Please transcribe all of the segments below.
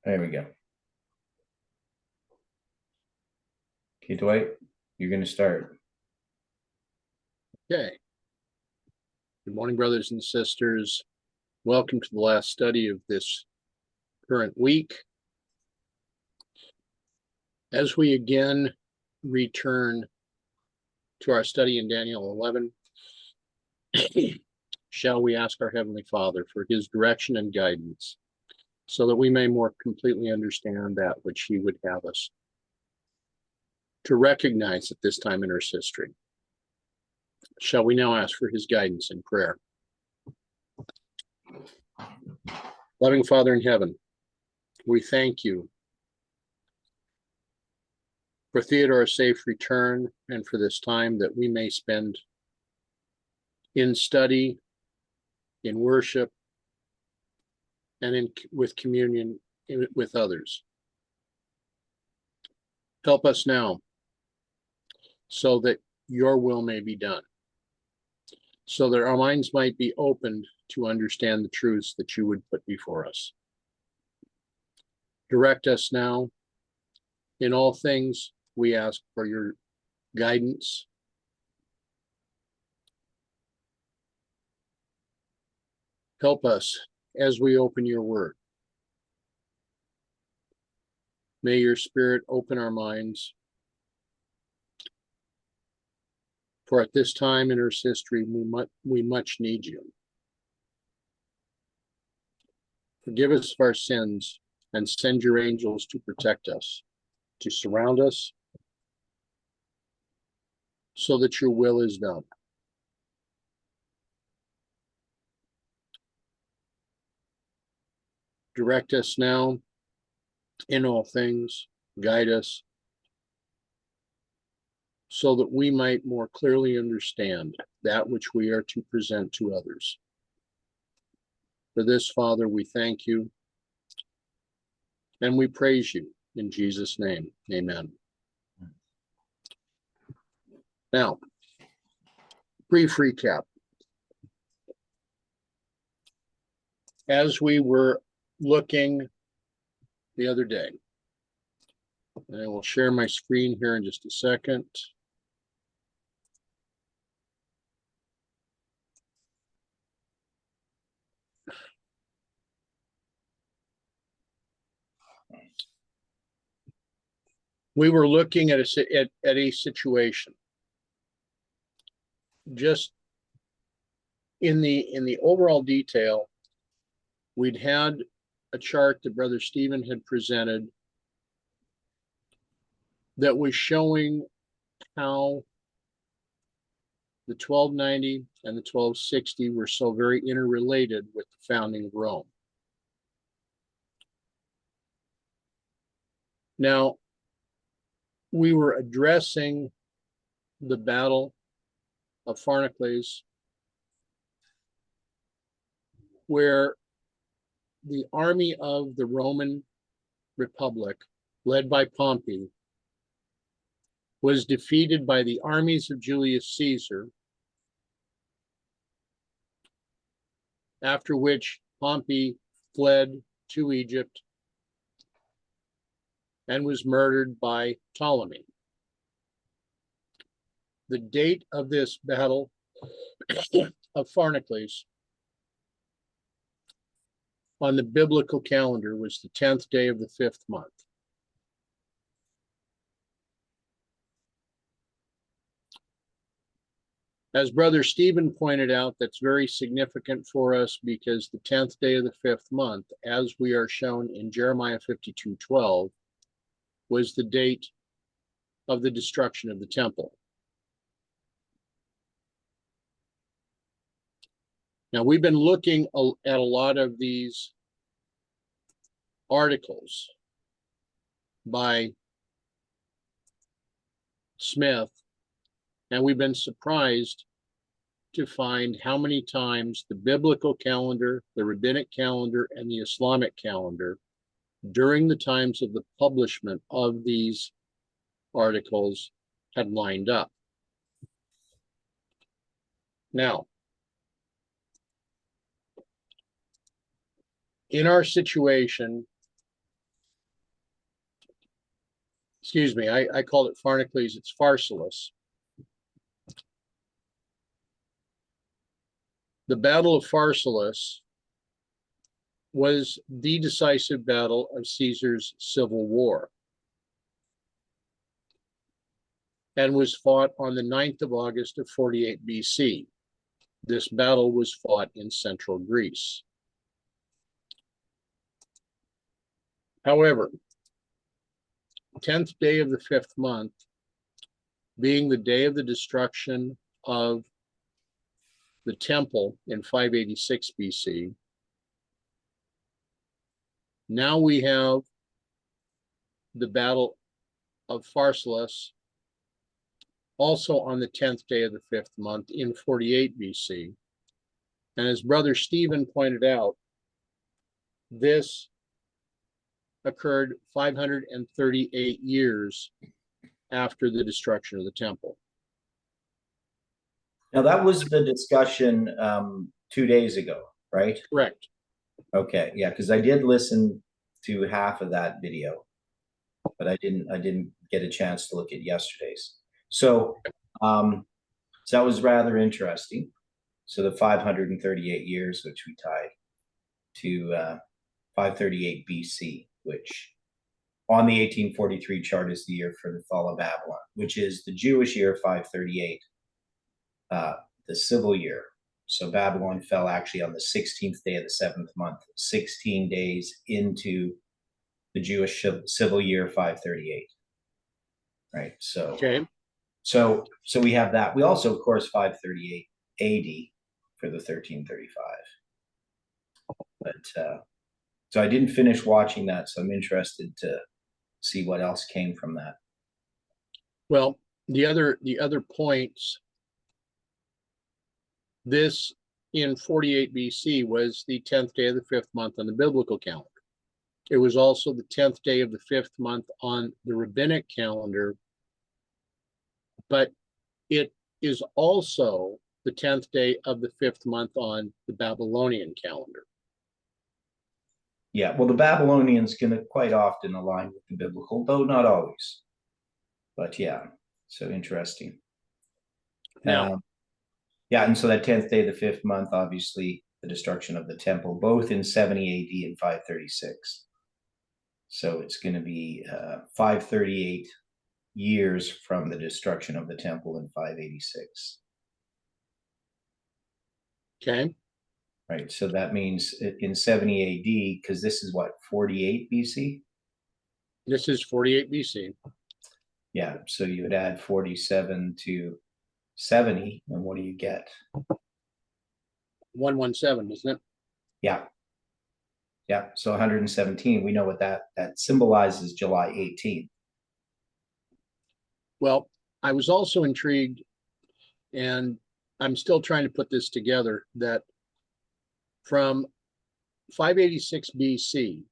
There we go. Okay, Dwight, you're going to start. Okay. Good morning, brothers and sisters. Welcome to the last study of this current week. As we again return to our study in Daniel 11, shall we ask our Heavenly Father for his direction and guidance so that we may more completely understand that which he would have us to recognize at this time in Earth's history. Shall we now ask for his guidance in prayer? Loving Father in heaven, we thank you for Theodore's safe return and for this time that we may spend in study, in worship, and with communion with others. Help us now so that your will may be done, so that our minds might be opened to understand the truths that you would put before us. Direct us now in all things. We ask for your guidance. Help us as we open your word. May your Spirit open our minds. For at this time in Earth's history, we much need you. Forgive us of our sins and send your angels to protect us, to surround us, so that your will is done. Direct us now in all things, guide us, so that we might more clearly understand that which we are to present to others. For this, Father, we thank you and we praise you in Jesus' name. Amen. Now, brief recap. As we were looking the other day, and I will share my screen here in just a second. We were looking at a situation. Just in the overall detail, we'd had a chart that Brother Stephen had presented that was showing how the 1290 and the 1260 were so very interrelated with the founding of Rome. Now, we were addressing the Battle of Pharnacles, where the army of the Roman Republic, led by Pompey, was defeated by the armies of Julius Caesar, after which Pompey fled to Egypt and was murdered by Ptolemy. The date of this battle of Pharnacles on the biblical calendar was the 10th day of the 5th month. As Brother Stephen pointed out, that's very significant for us because the 10th day of the 5th month, as we are shown in Jeremiah 52:12, was the date of the destruction of the temple. Now, we've been looking at a lot of these articles by Smith, and we've been surprised to find how many times the biblical calendar, the rabbinic calendar, and the Islamic calendar, during the times of the publishment of these articles, had lined up. Now, in our situation, excuse me, I called it Pharnacles, it's Pharsalus. The Battle of Pharsalus was the decisive battle of Caesar's civil war and was fought on the 9th of August of 48 BC. This battle was fought in central Greece. However, 10th day of the 5th month, being the day of the destruction of the temple in 586 BC, now we have the Battle of Pharsalus also on the 10th day of the 5th month in 48 BC. And as Brother Stephen pointed out, this occurred 538 years after the destruction of the temple. Now that was the discussion 2 days ago, right? Correct. Okay, yeah, because I did listen to half of that video, but I didn't get a chance to look at yesterday's. So that was rather interesting. So the 538 years, which we tied to 538 BC, which on the 1843 chart is the year for the fall of Babylon, which is the Jewish year 538, the civil year. So Babylon fell actually on the 16th day of the 7th month, 16 days into the Jewish civil year 538. Right. So Okay. So we have that. We also, of course, 538 AD for the 1335. But so I didn't finish watching that, so I'm interested to see what else came from that. Well, the other points, this in 48 BC was the 10th day of the 5th month on the biblical calendar. It was also the 10th day of the 5th month on the rabbinic calendar, but it is also the 10th day of the 5th month on the Babylonian calendar. Yeah, well, the Babylonians can quite often align with the biblical, though not always. But yeah, so interesting. Now, yeah, and so that 10th day of the 5th month, obviously, the destruction of the temple, both in 70 AD and 536. So it's going to be 538 years from the destruction of the temple in 586. okay. Right. So that means in 70 AD, because this is what, 48 BC? This is 48 BC. Yeah. So you would add 47 to 70, and what do you get? 117, isn't it? Yeah. Yeah. So 117. We know what that symbolizes July 18th. Well, I was also intrigued, and I'm still trying to put this together, that from 586 BC,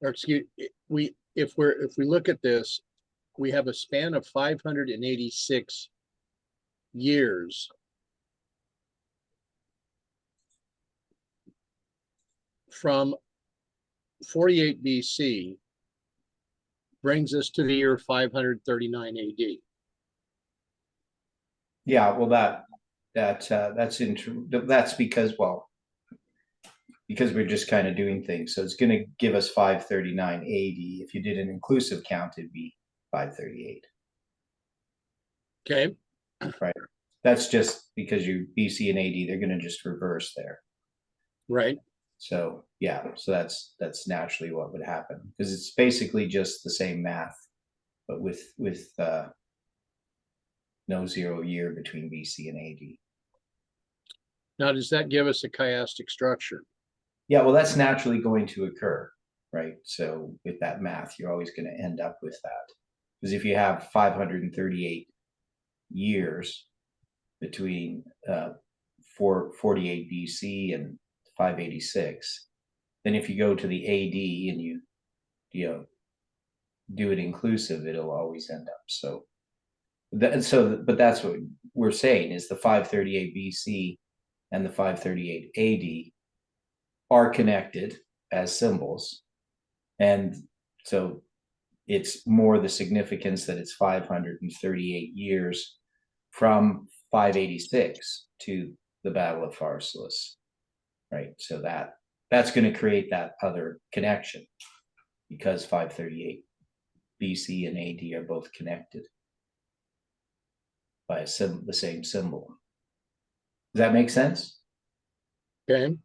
or excuse we if we look at this, we have a span of 586 years from 48 BC brings us to the year 539 AD. Yeah, well, that's because, well, because we're just kind of doing things. So it's going to give us 539 AD. If you did an inclusive count, it'd be 538. Okay. Right. That's just because you BC and AD, they're going to just reverse there. Right. So yeah, so that's naturally what would happen, because it's basically just the same math, but with no 0 year between BC and AD. Now, does that give us a chiastic structure? Yeah, well, that's naturally going to occur, right? So with that math, you're always going to end up with that, because if you have 538 years between 48 BC and 586, then if you go to the AD and you do it inclusive, it'll always end up. But that's what we're saying is the 538 BC and the 538 AD are connected as symbols, and So it's more the significance that it's 538 years from 586 to the Battle of Pharsalus, right? So that's going to create that other connection because 538 BC and AD are both connected by the same symbol. Does that make sense? Okay.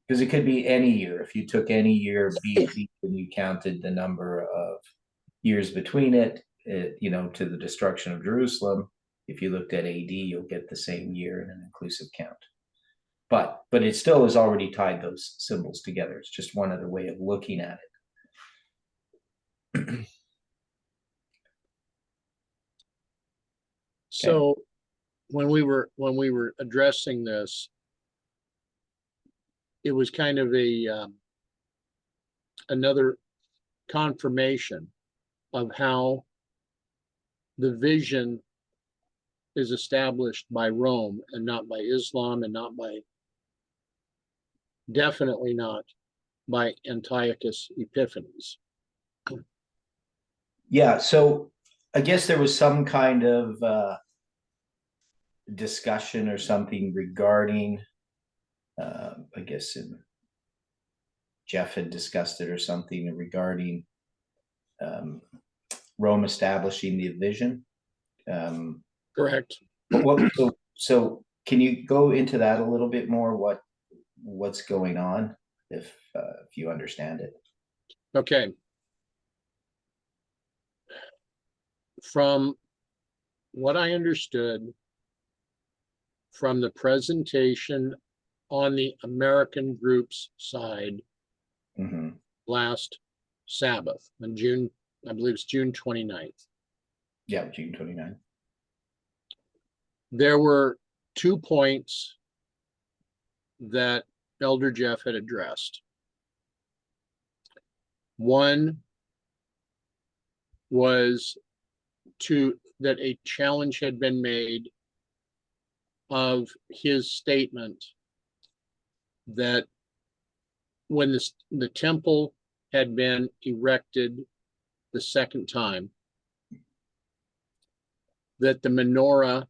Because it could be any year. If you took any year BC and you counted the number of years between it, to the destruction of Jerusalem, if you looked at AD, you'll get the same year in an inclusive count. But it still has already tied those symbols together. It's just one other way of looking at it. So when we were addressing this, it was kind of another confirmation of how the vision is established by Rome and not by Islam, and definitely not by Antiochus Epiphanes. Yeah, so I guess there was some kind of discussion or something regarding, I guess Jeff had discussed it or something regarding Rome establishing the vision. Correct. So can you go into that a little bit more? What's going on, if you understand it? Okay. From what I understood from the presentation on the American group's side last Sabbath on June, I believe it's June 29th. Yeah, June 29th. There were 2 points that Elder Jeff had addressed. One was that a challenge had been made of his statement that when the temple had been erected the second time, that the menorah,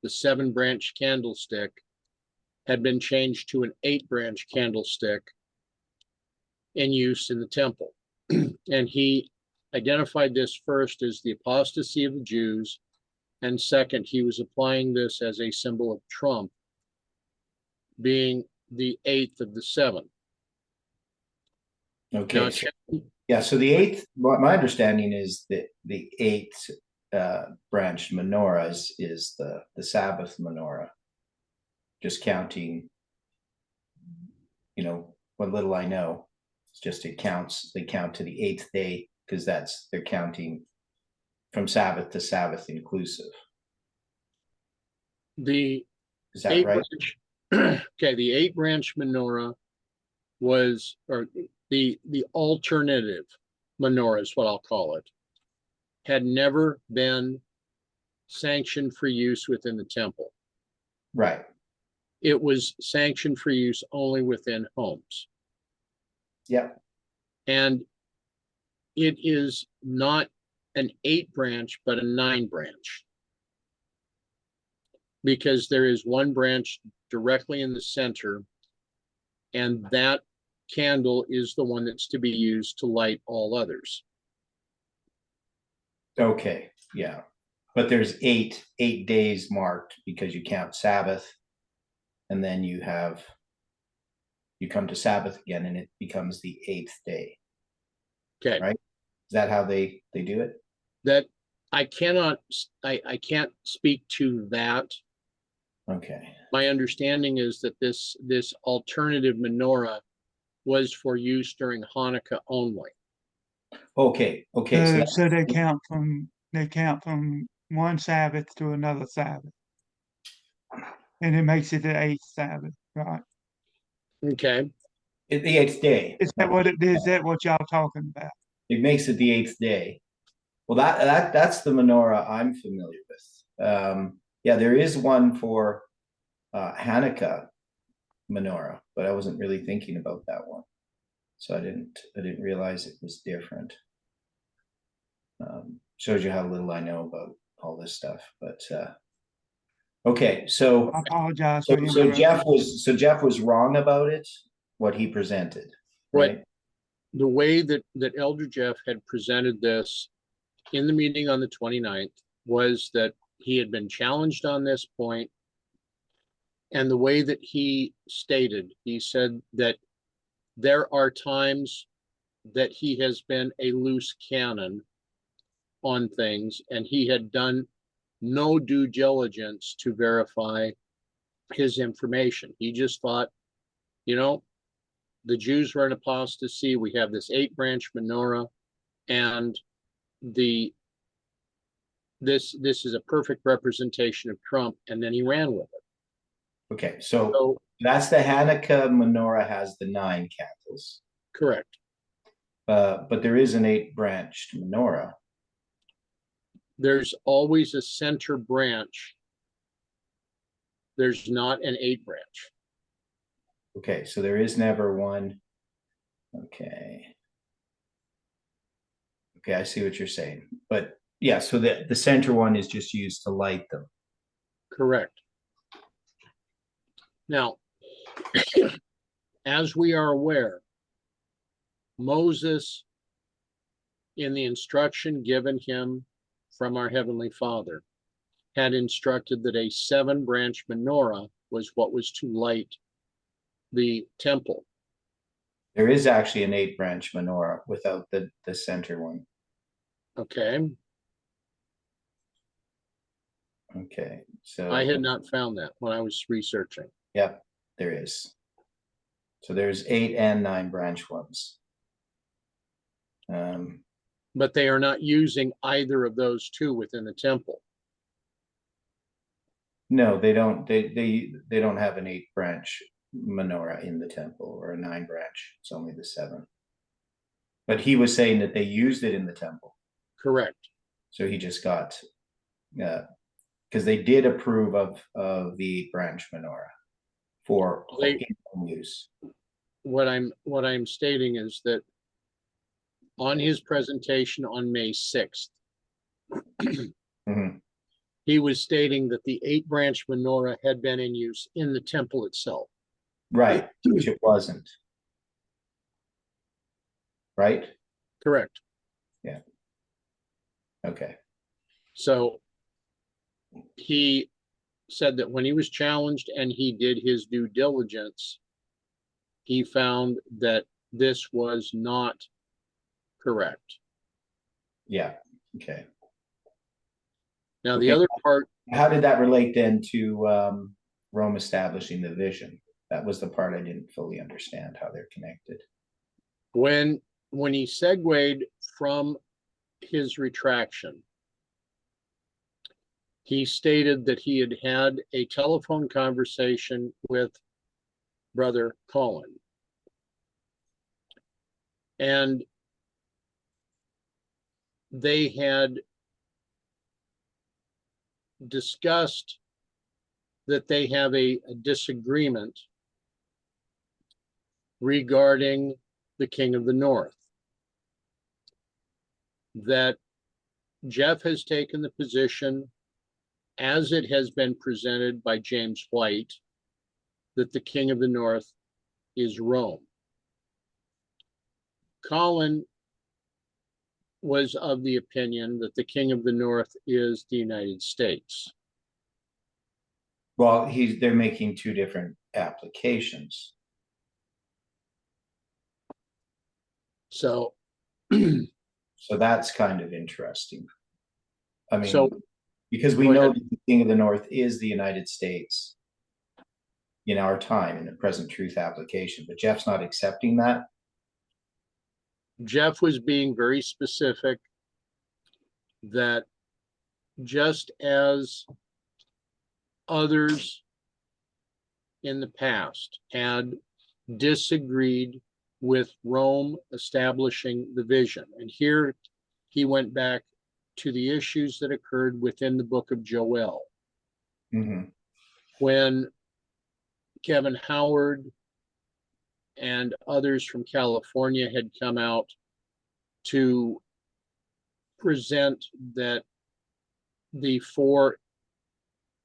the 7-branch candlestick, had been changed to an 8-branch candlestick in use in the temple. And he identified this first as the apostasy of the Jews, and second, he was applying this as a symbol of Trump, being the 8th of the 7. Okay. So the 8th, my understanding is that the 8th branch menorah is the Sabbath menorah. Just counting, what little I know, it's just they count to the 8th day, because they're counting from Sabbath to Sabbath inclusive. Is that right? Okay, the 8-branch menorah was, or the alternative menorah is what I'll call it, had never been sanctioned for use within the temple. Right. It was sanctioned for use only within homes. Yep. And it is not an 8-branch, but a 9-branch. Because there is one branch directly in the center, and that candle is the one that's to be used to light all others. Okay, yeah. But there's eight days marked because you count Sabbath, and then you come to Sabbath again, and it becomes the 8th day. Okay. Right? Is that how they do it? That I can't speak to that. Okay. My understanding is that this alternative menorah was for use during Hanukkah only. Okay. So they count from one Sabbath to another Sabbath, and it makes it the 8th Sabbath, right? Okay. The 8th day. Is that what y'all talking about? It makes it the 8th day. Well, that's the menorah I'm familiar with. Yeah, there is one for Hanukkah menorah, but I wasn't really thinking about that one, so I didn't realize it was different. Shows you how little I know about all this stuff, but okay, so I apologize for so interrupting. Jeff was wrong about it, what he presented, What right? the way that Elder Jeff had presented this in the meeting on the 29th was that he had been challenged on this point, and the way that he stated, he said that there are times that he has been a loose cannon on things, and he had done no due diligence to verify his information. He just thought, you know, the Jews were in apostasy. We have this 8-branch menorah, and this is a perfect representation of Trump, and then he ran with it. Okay, so So that's the Hanukkah menorah has the 9 candles, correct. but there is an 8-branched menorah. There's always a center branch. There's not an 8-branch. Okay, so there is never one. Okay. Okay, I see what you're saying. But yeah, so the center one is just used to light them. Correct. Now, as we are aware, Moses, in the instruction given him from our Heavenly Father, had instructed that a 7-branch menorah was what was to light the temple. There is actually an 8-branch menorah without the center one. Okay. Okay, so I had not found that when I was researching. Yep, there is. So there's 8 and 9-branch ones. But they are not using either of those two within the temple. No, they don't. They don't have an 8-branch menorah in the temple or a 9-branch. It's only the 7. But he was saying that they used it in the temple. Correct. So he just got, because they did approve of the 8-branch menorah for home use. What I'm stating is that on his presentation on May 6th, Mhm. he was stating that the 8-branch menorah had been in use in the temple itself. Right, which it wasn't. Right? Correct. Yeah. Okay. So he said that when he was challenged and he did his due diligence, he found that this was not correct. Yeah. Okay. Now, Okay. the other part, How did that relate then to Rome establishing the vision? That was the part I didn't fully understand how they're connected. when he segued from his retraction, he stated that he had had a telephone conversation with Brother Colin. And they had discussed that they have a disagreement regarding the King of the North. That Jeff has taken the position, as it has been presented by James White, that the King of the North is Rome. Colin was of the opinion that the King of the North is the United States. Well, they're making 2 different applications. So So that's kind of interesting. I mean, so because we go know ahead. that the King of the North is the United States in our time in the present truth application, but Jeff's not accepting that. Jeff was being very specific that just as others in the past had disagreed with Rome establishing the vision, and here he went back to the issues that occurred within the book of Joel. Mm-hmm. When Kevin Howard and others from California had come out to present that the 4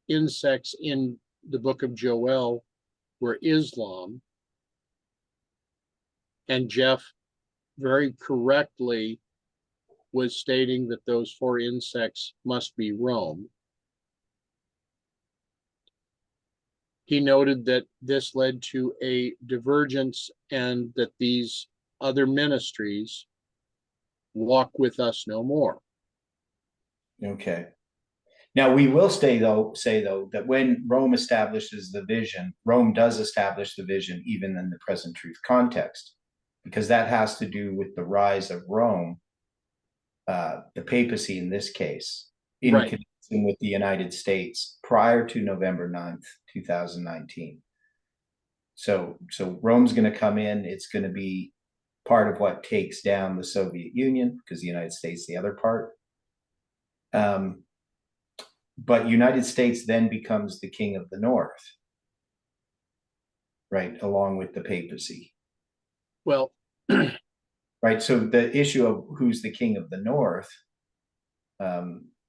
insects in the book of Joel were Islam, and Jeff very correctly was stating that those 4 insects must be Rome. He noted that this led to a divergence and that these other ministries walk with us no more. Okay. Now we will say though that when Rome establishes the vision, Rome does establish the vision even in the present truth context, because that has to do with the rise of Rome, the papacy in this case, in Right. connection with the United States prior to November 9th, 2019. So Rome's going to come in. It's going to be part of what takes down the Soviet Union, because the United States the other part. But United States then becomes the king of the North, right, along with the papacy. Well, right. So the issue of who's the king of the North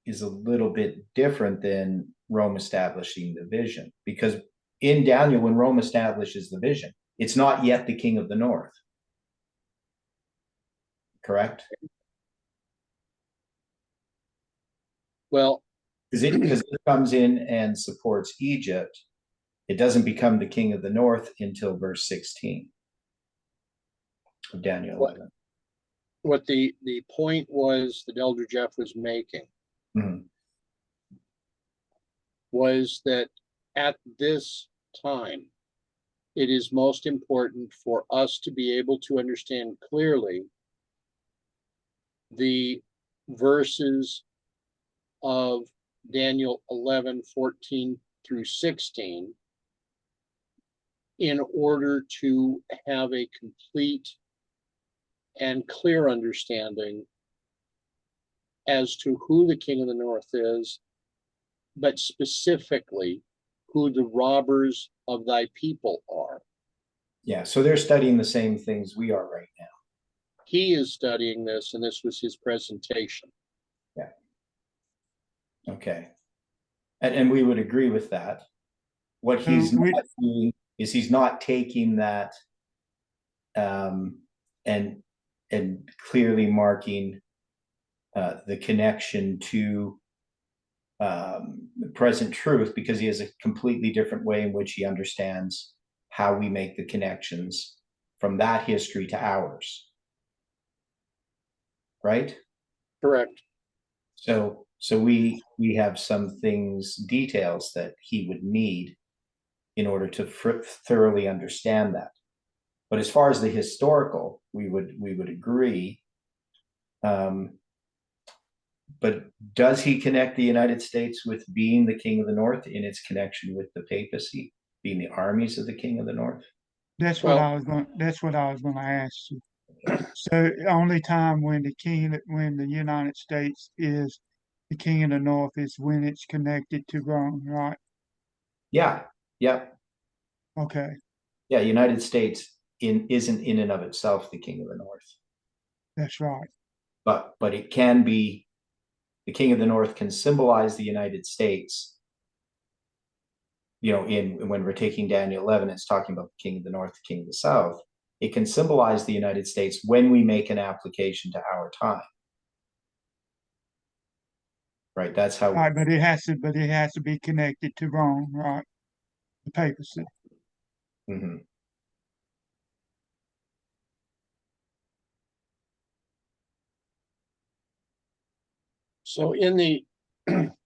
is a little bit different than Rome establishing the vision, because in Daniel, when Rome establishes the vision, it's not yet the king of the North. Correct? well, Because it comes in and supports Egypt, it doesn't become the king of the North until verse 16 of Daniel 11. What the point was that Elder Jeff was making was that at this time, it is most important for us to be able to understand clearly the verses of Daniel 11:14 through 16 in order to have a complete and clear understanding as to who the king of the North is, but specifically who the robbers of thy people are. Yeah, so they're studying the same things we are right now. He is studying this, and this was his presentation. Yeah. Okay. And we would agree with that. What he's not doing is he's not taking that and clearly marking the connection to the present truth, because he has a completely different way in which he understands how we make the connections from that history to ours. Right? Correct. So we have some things, details that he would need in order to thoroughly understand that. But as far as the historical, we would agree. But does he connect the United States with being the king of the North in its connection with the papacy, being the armies of the king of the North? That's what I was going. That's what I was going to ask you. So only time when the United States is the king of the North is when it's connected to Rome, right? Yeah. Yeah. Okay. Yeah. United States isn't in and of itself the king of the North. That's right. But it can be. The king of the North can symbolize the United States. You know, when we're taking Daniel 11, it's talking about the king of the North, the king of the South. It can symbolize the United States when we make an application to our time. Right. That's how. Right, but it has to be connected to Rome, right? The papacy. Mm-hmm. So in the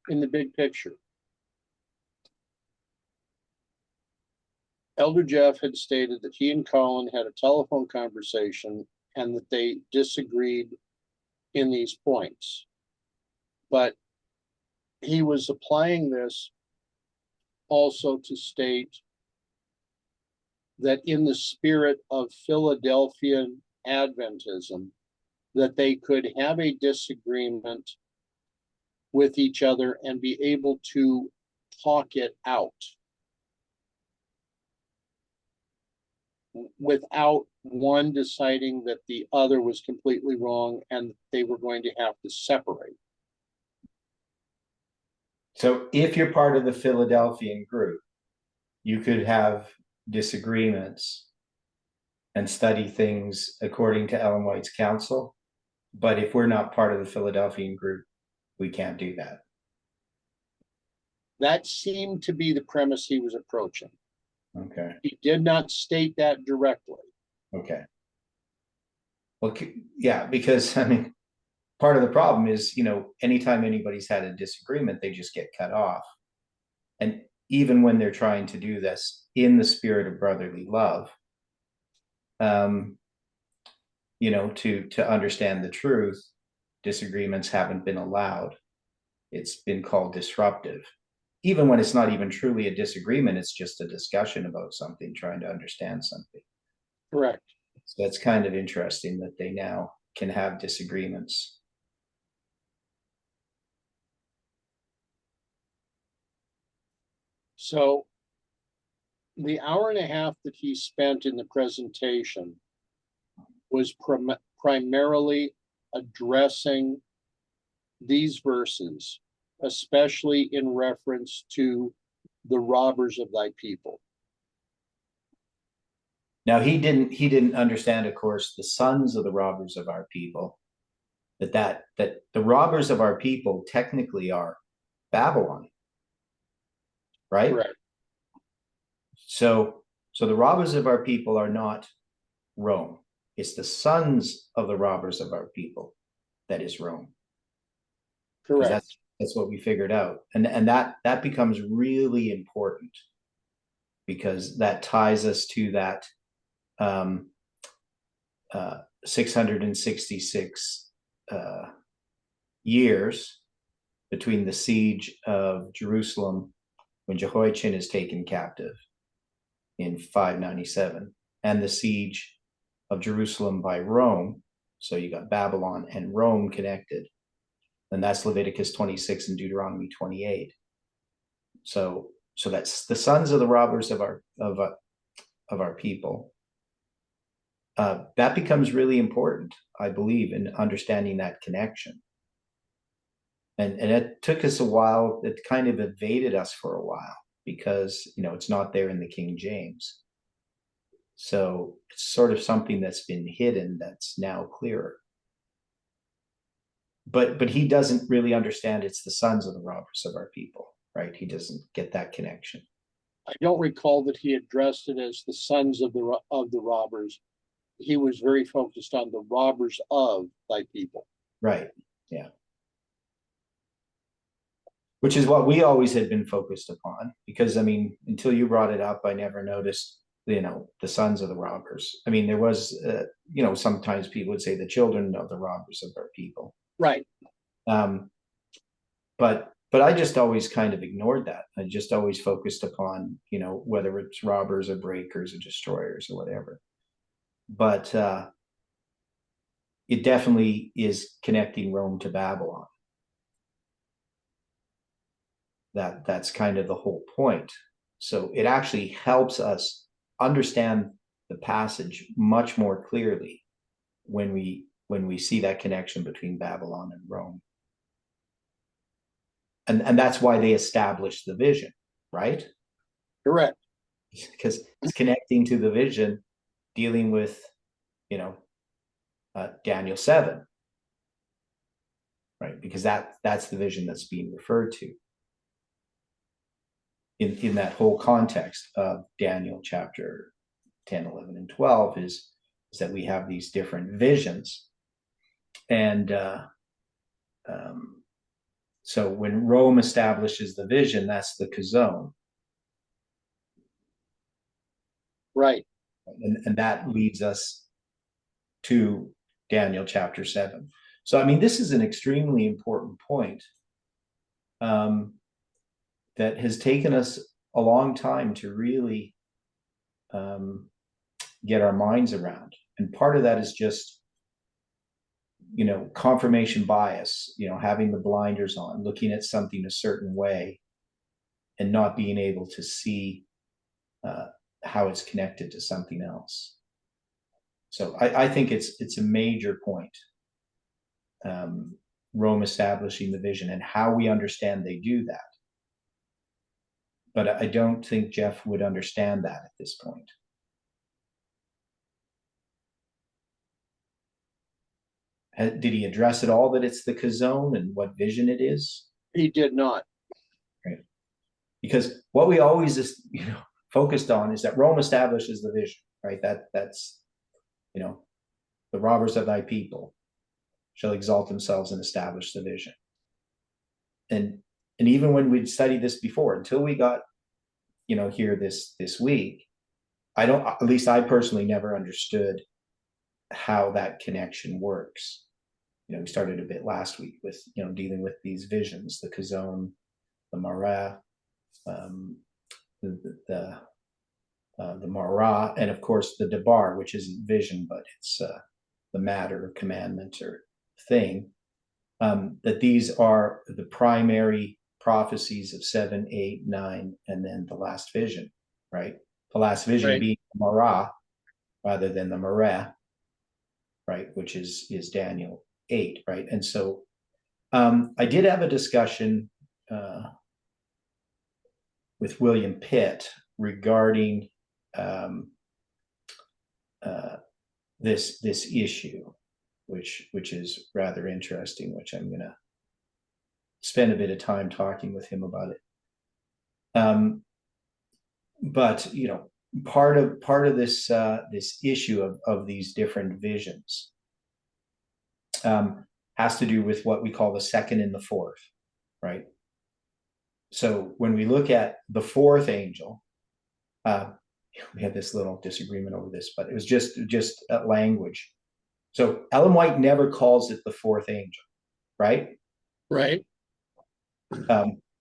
in the big picture, Elder Jeff had stated that he and Colin had a telephone conversation and that they disagreed in these points. But he was applying this also to state that in the spirit of Philadelphian Adventism, that they could have a disagreement with each other and be able to talk it out without one deciding that the other was completely wrong and they were going to have to separate. So if you're part of the Philadelphian group, you could have disagreements and study things according to Ellen White's counsel. But if we're not part of the Philadelphian group, we can't do that. That seemed to be the premise he was approaching. Okay. He did not state that directly. Okay. Well, yeah, because I mean, part of the problem is, anytime anybody's had a disagreement, they just get cut off. And even when they're trying to do this in the spirit of brotherly love, to understand the truth, disagreements haven't been allowed. It's been called disruptive. Even when it's not even truly a disagreement, it's just a discussion about something, trying to understand something. Correct. So that's kind of interesting that they now can have disagreements. So the hour and a half that he spent in the presentation was primarily addressing these verses, especially in reference to the robbers of thy people. Now he didn't understand, of course, the sons of the robbers of our people, that the robbers of our people technically are Babylon, right? Correct. So the robbers of our people are not Rome. It's the sons of the robbers of our people that is Rome. Correct. That's what we figured out, and that becomes really important, because that ties us to that 666 years between the siege of Jerusalem, when Jehoiachin is taken captive in 597, and the siege of Jerusalem by Rome. So you got Babylon and Rome connected, and that's Leviticus 26 and Deuteronomy 28. So that's the sons of the robbers of our people. That becomes really important, I believe, in understanding that connection. And it took us a while. It kind of evaded us for a while, because it's not there in the King James. So it's sort of something that's been hidden that's now clearer. But he doesn't really understand it's the sons of the robbers of our people, right? He doesn't get that connection. I don't recall that he addressed it as the sons of the robbers. He was very focused on the robbers of thy people. Right. Yeah. Which is what we always had been focused upon, because I mean, until you brought it up, I never noticed, the sons of the robbers. I mean, there was, sometimes people would say the children of the robbers of our people. Right. But I just always kind of ignored that. I just always focused upon, whether it's robbers or breakers or destroyers or whatever. But it definitely is connecting Rome to Babylon. That's kind of the whole point. So it actually helps us understand the passage much more clearly when we see that connection between Babylon and Rome. And that's why they established the vision, right? Correct. Because it's connecting to the vision, dealing with, Daniel 7, right? Because that's the vision that's being referred to in that whole context of Daniel chapter 10, 11, and 12 is that we have these different visions. And so when Rome establishes the vision, that's the Kazon. Right. And that leads us to Daniel chapter 7. So, I mean, this is an extremely important point that has taken us a long time to really get our minds around. And part of that is just, confirmation bias, having the blinders on, looking at something a certain way and not being able to see how it's connected to something else. So I think it's a major point. Rome establishing the vision and how we understand they do that. But I don't think Jeff would understand that at this point. Did he address at all that it's the kazone and what vision it is? He did not. Right. Because what we always is, focused on is that Rome establishes the vision, right? That's the robbers of thy people shall exalt themselves and establish the vision. And even when we'd studied this before, until we got here this week, at least I personally never understood how that connection works. We started a bit last week with dealing with these visions, the kazone, the marah, the marah, and of course the debar, which isn't vision, but it's the matter, commandment, or thing. That these are the primary prophecies of 7, 8, 9, and then the last vision, right? The last vision Right. being the marah rather than the mareh, right? Which is Daniel 8, right? And so I did have a discussion with William Pitt regarding this issue, which is rather interesting, which I'm going to spend a bit of time talking with him about it. But part of this this issue of these different visions has to do with what we call the second and the fourth, right? So when we look at the fourth angel, we had this little disagreement over this, but it was just language. So Ellen White never calls it the fourth angel, right? Right.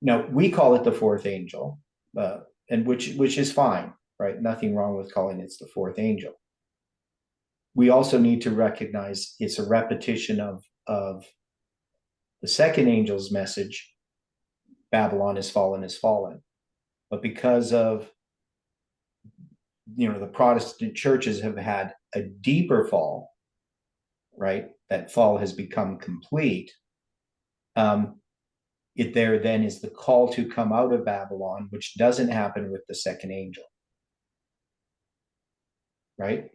Now we call it the fourth angel, and which is fine, right? Nothing wrong with calling it the fourth angel. We also need to recognize it's a repetition of the second angel's message. Babylon is fallen. But because of the Protestant churches have had a deeper fall, right? That fall has become complete. It there then is the call to come out of Babylon, which doesn't happen with the second angel, right?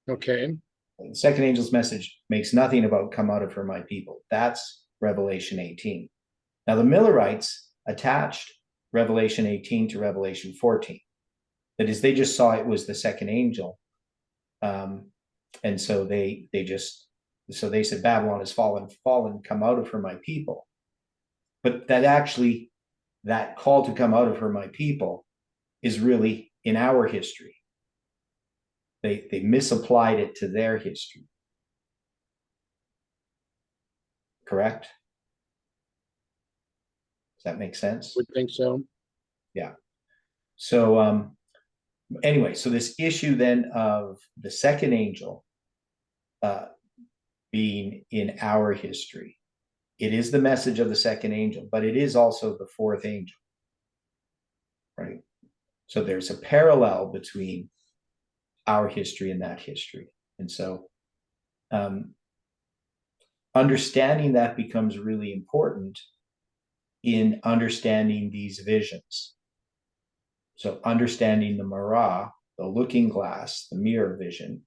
Okay. The second angel's message makes nothing about come out of her, my people. That's Revelation 18. Now the Millerites attached Revelation 18 to Revelation 14. That is, they just saw it was the second angel. And so they said, Babylon is fallen, come out of her, my people. But that call to come out of her, my people, is really in our history. They misapplied it to their history. Correct? Does that make sense? Would think so. Yeah. So anyway, so this issue then of the second angel being in our history, it is the message of the second angel, but it is also the fourth angel, right? So there's a parallel between our history and that history. And so understanding that becomes really important in understanding these visions. So understanding the marah, the looking glass, the mirror vision,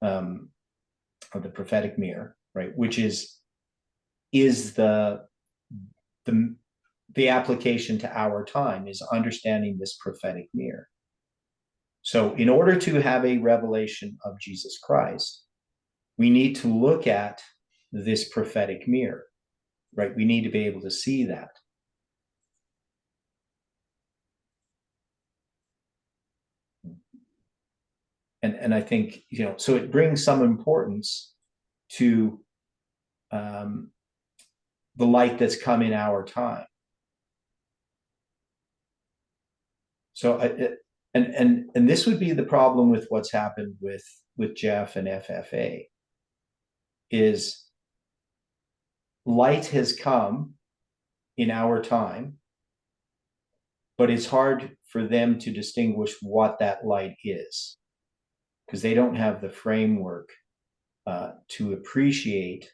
or the prophetic mirror, right? Which is the application to our time, is understanding this prophetic mirror. So in order to have a revelation of Jesus Christ, we need to look at this prophetic mirror, right? We need to be able to see that. And I think, so it brings some importance to the light that's come in our time. So and this would be the problem with what's happened with Jeff and FFA, is light has come in our time, but it's hard for them to distinguish what that light is. because they don't have the framework to appreciate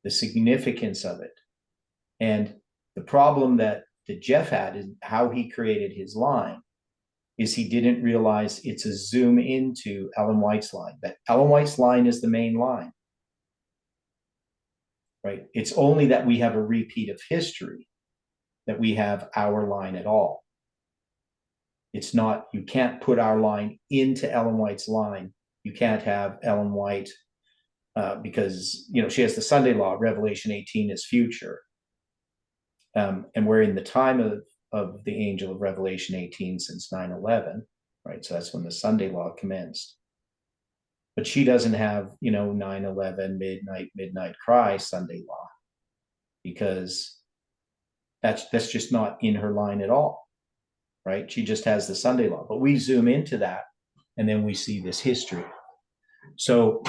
the significance of it. And the problem that Jeff had is how he created his line is he didn't realize it's a zoom into Ellen White's line. That Ellen White's line is the main line, right? It's only that we have a repeat of history that we have our line at all. It's not, you can't put our line into Ellen White's line. You can't have Ellen White because, you know, she has the Sunday law, Revelation 18 is future. And we're in the time of the angel of Revelation 18 since 9/11, right? So that's when the Sunday law commenced. But she doesn't have, you know, 9/11, midnight cry Sunday law, because that's just not in her line at all, right? She just has the Sunday law. But we zoom into that, and then we see this history. So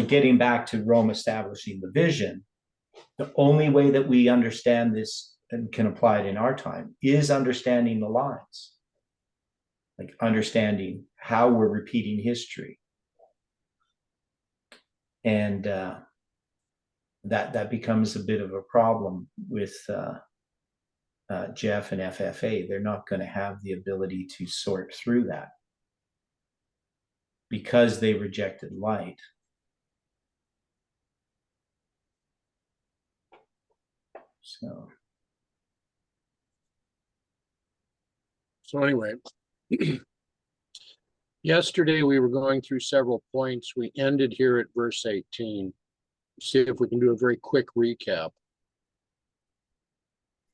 getting back to Rome establishing the vision, the only way that we understand this and can apply it in our time is understanding the lines, like understanding how we're repeating history. And that becomes a bit of a problem with Jeff and FFA. They're not going to have the ability to sort through that because they rejected light. So anyway, yesterday we were going through several points. We ended here at verse 18. See if we can do a very quick recap.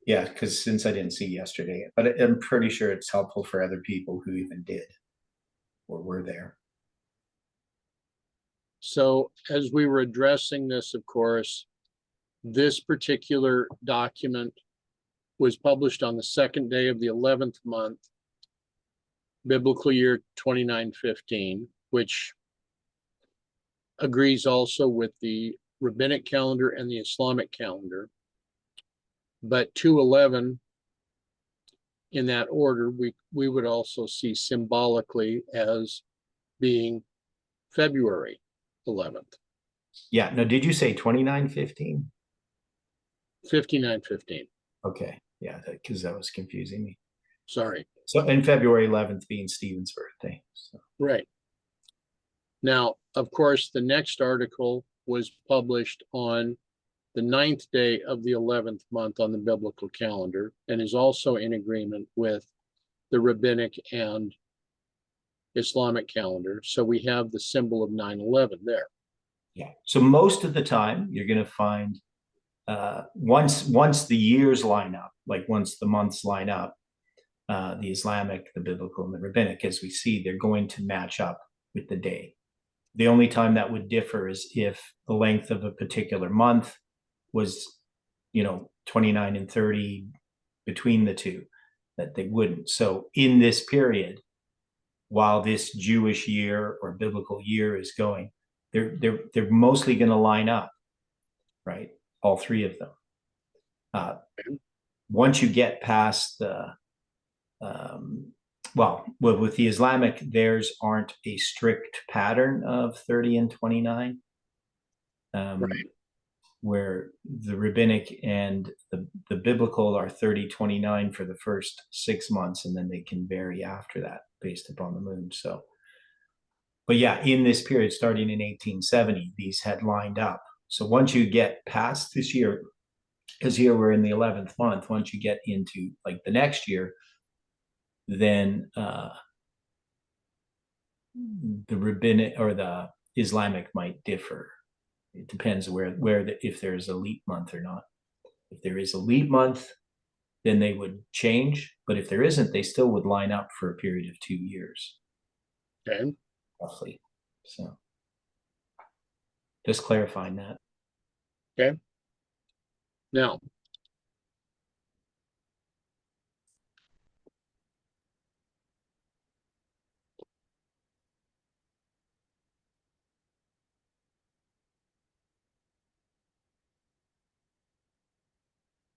Yeah, because since I didn't see yesterday, but I'm pretty sure it's helpful for other people who even did or were there. So as we were addressing this, of course, this particular document was published on the second day of the 11th month, biblical year 2915, which agrees also with the rabbinic calendar and the Islamic calendar. But 211 in that order, we would also see symbolically as being February 11th. Yeah. No, did you say 2915? 5915. Okay. Yeah, because that was confusing me. Sorry. So, and February 11th being Stephen's birthday. So. Right. Now, of course, the next article was published on the 9th day of the 11th month on the biblical calendar, and is also in agreement with the rabbinic and Islamic calendar. So we have the symbol of 9/11 there. Yeah. So most of the time you're going to find once the years line up, like once the months line up, the Islamic, the biblical, and the rabbinic, as we see, they're going to match up with the day. The only time that would differ is if the length of a particular month was, you know, 29 and 30 between the two, that they wouldn't. So in this period, while this Jewish year or biblical year is going, they're mostly going to line up, right? All three of them. Once you get past the, with the Islamic, theirs aren't a strict pattern of 30 and 29. Right. Where the rabbinic and the biblical are 30, 29 for the first 6 months, and then they can vary after that based upon the moon. So, but yeah, in this period, starting in 1870, these had lined up. So once you get past this year, because here we're in the 11th month, once you get into like the next year, then the rabbinic or the Islamic might differ. It depends if there's a leap month or not. If there is a leap month, then they would change. But if there isn't, they still would line up for a period of 2 years. Okay. Roughly. So just clarifying that. Okay. Now,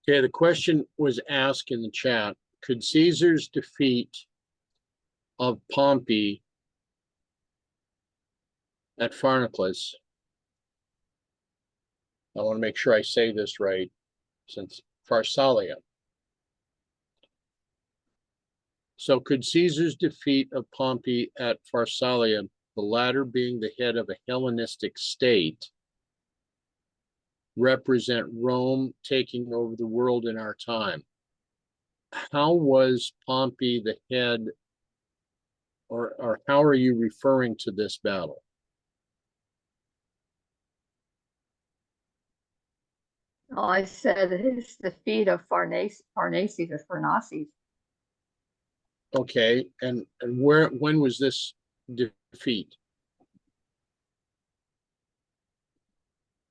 okay, the question was asked in the chat, could Caesar's defeat of Pompey at Pharnaclus. I want to make sure I say this right, since Pharsalia. So could Caesar's defeat of Pompey at Pharsalia, the latter being the head of a Hellenistic state, represent Rome taking over the world in our time? How was Pompey the head, or how are you referring to this battle? Oh, I said his defeat of Farnaces or Pharnaces. Okay, and when was this defeat?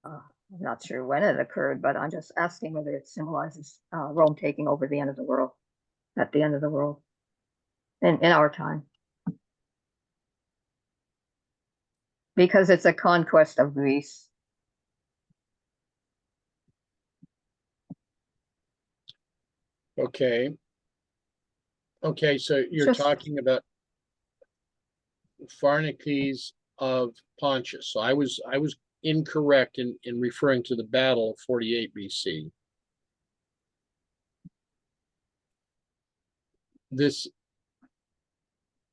I'm not sure when it occurred, but I'm just asking whether it symbolizes Rome taking over the end of the world, at the end of the world, in our time. Because it's a conquest of Greece. Okay. Okay, so you're Just talking about Pharnaces of Pontus. So I was incorrect in referring to the battle of 48 BC. This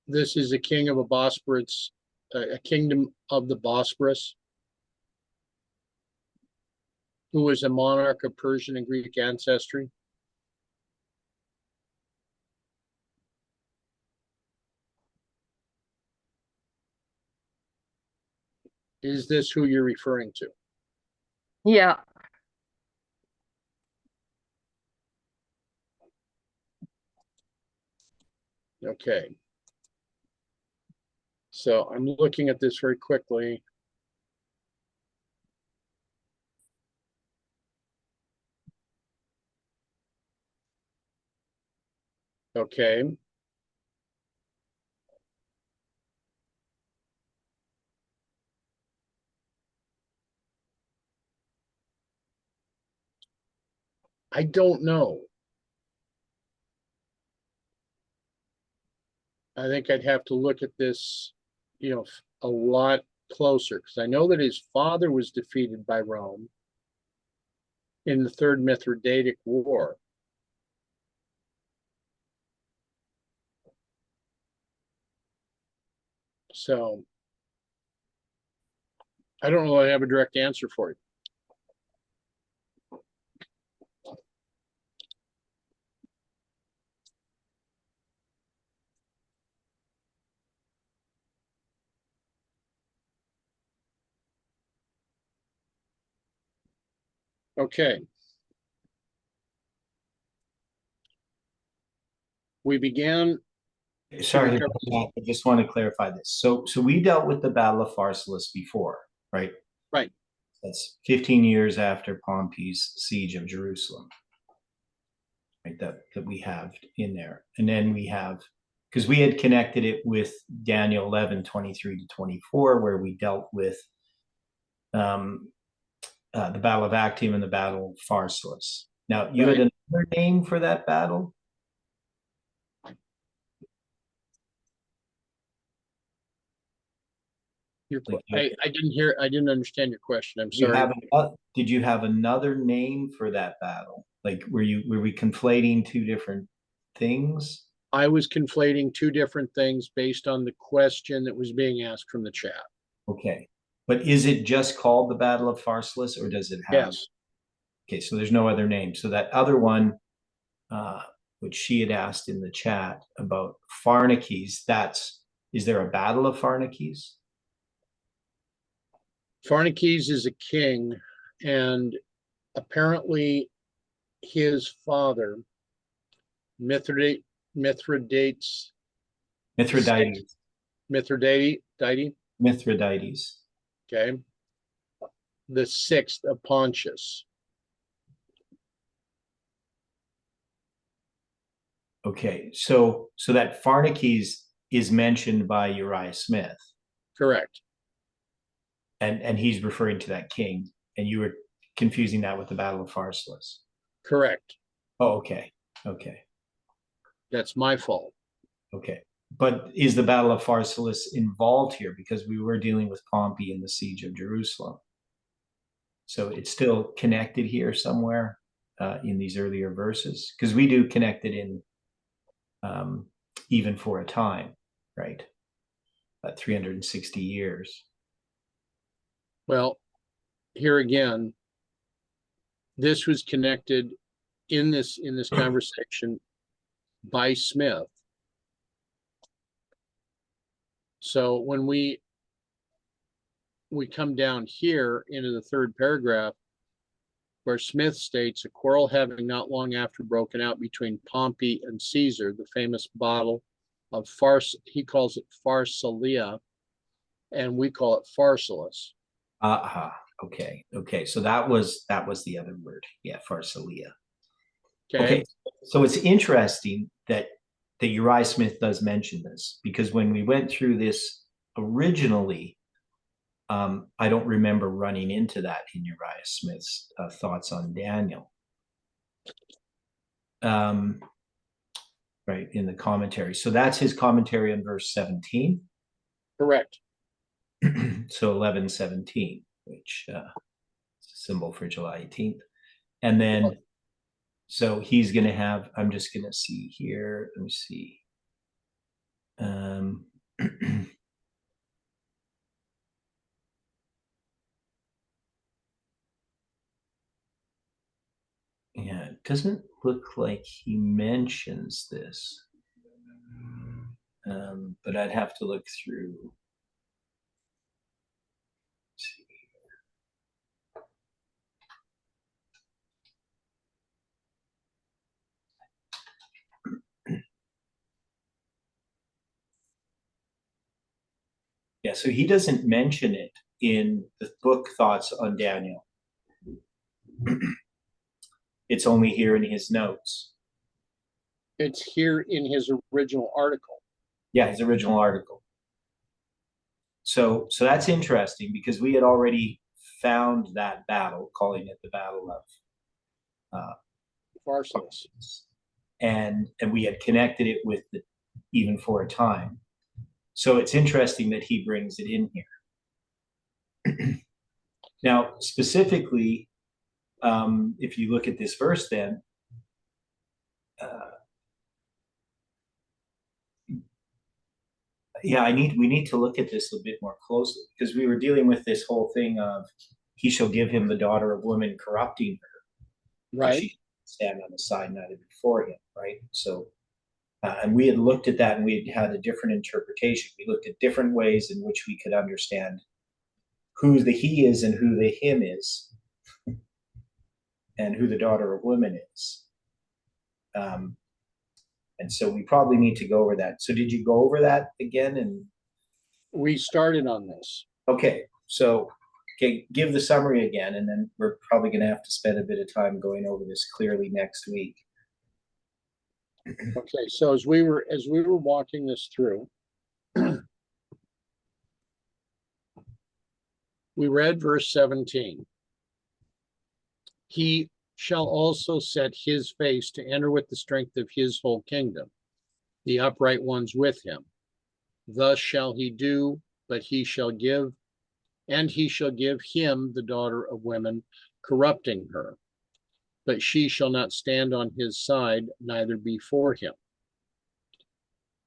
is a king of a Bosporus, a kingdom of the Bosporus, who was a monarch of Persian and Greek ancestry. Is this who you're referring to? yeah. Okay. So I'm looking at this very quickly. Okay. I don't know. I think I'd have to look at this, a lot closer, because I know that his father was defeated by Rome in the Third Mithridatic War. So I don't know that I have a direct answer for you. Okay. We began. Sorry, I just want to clarify this. So we dealt with the Battle of Pharsalus before, right? Right. That's 15 years after Pompey's siege of Jerusalem, right? That we have in there. And then we have, because we had connected it with Daniel 11:23-24, where we dealt with the Battle of Actium and the Battle of Pharsalus. Now, you had another name for that battle? I didn't understand your question. I'm sorry. Did you have another name for that battle? Like, were we conflating two different things? I was conflating two different things based on the question that was being asked from the chat. Okay. But is it just called the Battle of Pharsalus, or does it have? Yes. Okay, so there's no other name. So that other one, which she had asked in the chat about Pharnaces, is there a Battle of Pharnaces? Pharnaces is a king, and apparently his father, Mithridates. Mithridates. Okay. The sixth of Pontius. Okay, so that Pharnaces is mentioned by Uriah Smith. Correct. And he's referring to that king, and you were confusing that with the Battle of Pharsalus. Correct. Oh, okay. Okay. That's my fault. Okay. but is the Battle of Pharsalus involved here? Because we were dealing with Pompey and the siege of Jerusalem. So it's still connected here somewhere in these earlier verses, because we do connect it in even for a time, right? 360 years. Well, here again, this was connected in this conversation by Smith. So when we come down here into the third paragraph, where Smith states, a quarrel having not long after broken out between Pompey and Caesar, the famous battle of he calls it Pharsalia, and we call it Pharsalus. Okay. So that was the other word. Yeah, Pharsalia. Okay. So it's interesting that Uriah Smith does mention this, because when we went through this originally, I don't remember running into that in Uriah Smith's thoughts on Daniel. Right, in the commentary. So that's his commentary on verse 17. Correct. So 11:17, which is a symbol for July 18th. And then, so he's going to have, I'm just going to see here. Let me see. Yeah, it doesn't look like he mentions this, but I'd have to look through. Let's see. Yeah, so he doesn't mention it in the book Thoughts on Daniel. It's only here in his notes. It's here in his original article. Yeah, his original article. So that's interesting, because we had already found that battle, calling it the Battle of Pharsalus. And we had connected it with the even for a time. So it's interesting that he brings it in here. Now, specifically, if you look at this verse, then yeah, we need to look at this a bit more closely, because we were dealing with this whole thing of he shall give him the daughter of women, corrupting her. Right. She stand on the side, neither before him, right? So, and we had looked at that, and we had a different interpretation. We looked at different ways in which we could understand who the he is and who the him is, and who the daughter of women is. And so we probably need to go over that. So did you go over that again? And we started on this. Okay, so give the summary again, and then we're probably going to have to spend a bit of time going over this clearly next week. Okay, so as we were walking this through, we read verse 17. He shall also set his face to enter with the strength of his whole kingdom, the upright ones with him. Thus shall he do, but he shall give, and he shall give him the daughter of women, corrupting her. But she shall not stand on his side, neither before him.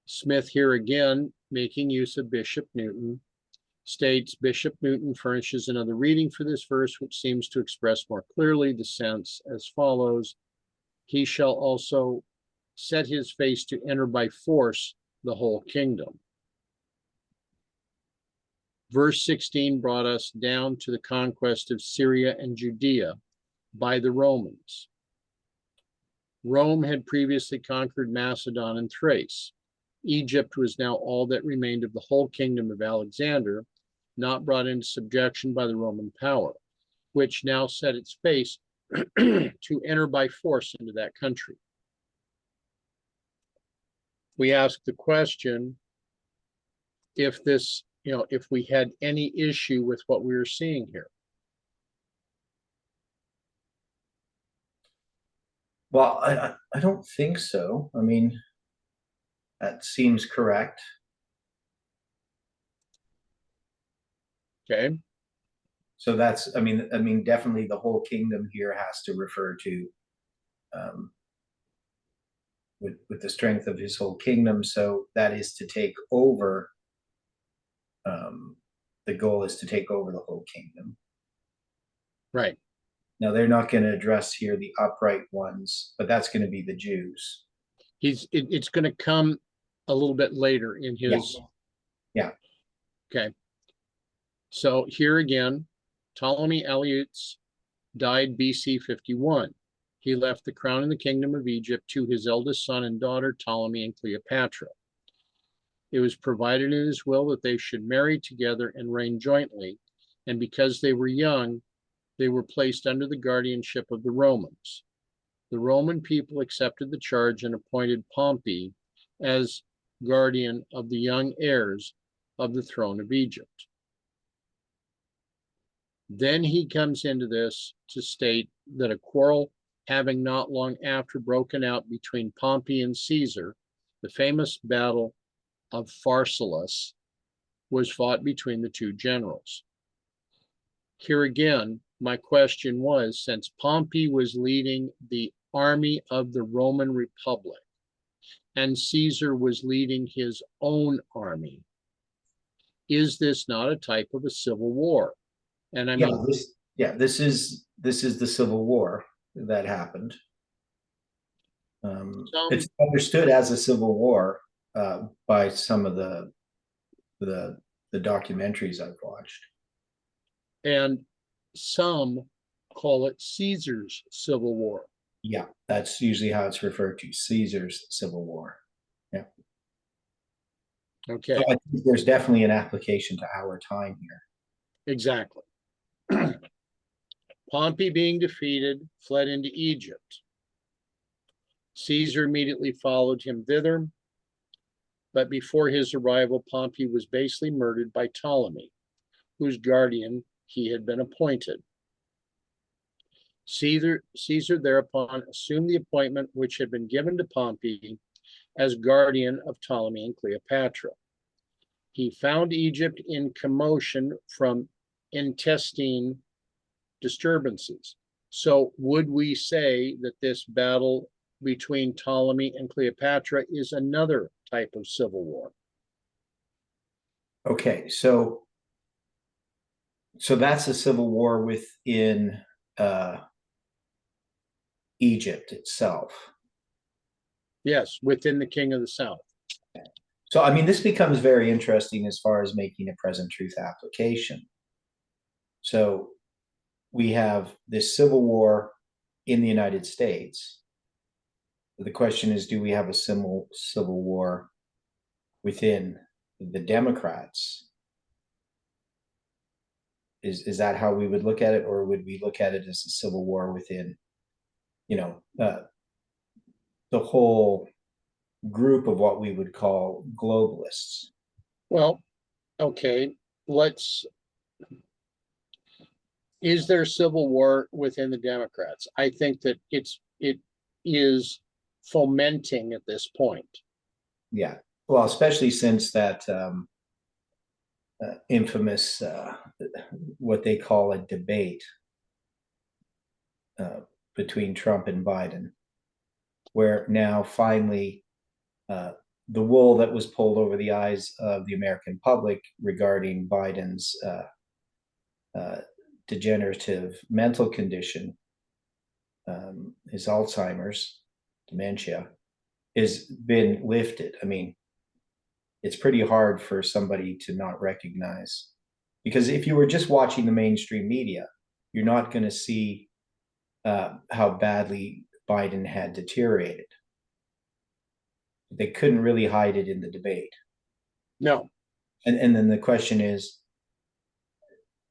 Smith here again, making use of Bishop Newton, states Bishop Newton furnishes another reading for this verse, which seems to express more clearly the sense as follows: he shall also set his face to enter by force the whole kingdom. Verse 16 brought us down to the conquest of Syria and Judea by the Romans. Rome had previously conquered Macedon and Thrace. Egypt was now all that remained of the whole kingdom of Alexander, not brought into subjection by the Roman power, which now set its face to enter by force into that country. We ask the question if this, if we had any issue with what we were seeing here. Well, I don't think so. I mean, That seems correct. Okay. So that's, I mean, definitely the whole kingdom here has to refer to, with the strength of his whole kingdom. So that is to take over. The goal is to take over the whole kingdom. Right. Now they're not going to address here the upright ones, but that's going to be the Jews. It's going to come a little bit later in his. Yeah. Okay. So here again, Ptolemy Eliutes died BC 51. He left the crown and the kingdom of Egypt to his eldest son and daughter, Ptolemy and Cleopatra. It was provided in his will that they should marry together and reign jointly, and because they were young, they were placed under the guardianship of the Romans. The Roman people accepted the charge and appointed Pompey as guardian of the young heirs of the throne of Egypt. Then he comes into this to state that a quarrel having not long after broken out between Pompey and Caesar, the famous battle of Pharsalus was fought between the two generals. Here again, my question was, since Pompey was leading the army of the Roman Republic and Caesar was leading his own army, is this not a type of a civil war? And I mean, this is the Civil War that happened. It's understood as a civil war by some of the documentaries I've watched. And some call it Caesar's Civil War. Yeah, that's usually how it's referred to, Caesar's Civil War. Yeah. Okay. So I think there's definitely an application to our time here. Exactly. Pompey, being defeated, fled into Egypt. Caesar immediately followed him thither, but before his arrival, Pompey was basely murdered by Ptolemy, whose guardian he had been appointed. Caesar thereupon assumed the appointment which had been given to Pompey as guardian of Ptolemy and Cleopatra. He found Egypt in commotion from intestine disturbances. So would we say that this battle between Ptolemy and Cleopatra is another type of civil war? Okay, so that's a civil war within Egypt itself. Yes, within the King of the South. So, I mean, this becomes very interesting as far as making a present truth application. So we have this civil war in the United States. The question is, do we have a civil war within the Democrats? Is that how we would look at it, or would we look at it as a civil war within, the whole group of what we would call globalists? Well, okay, is there civil war within the Democrats? I think that it is fomenting at this point. Yeah, well, especially since that infamous what they call a debate between Trump and Biden, where now finally the wool that was pulled over the eyes of the American public regarding Biden's degenerative mental condition, his Alzheimer's, dementia, has been lifted. I mean, it's pretty hard for somebody to not recognize, because if you were just watching the mainstream media, you're not going to see how badly Biden had deteriorated. They couldn't really hide it in the debate. No. And then the question is,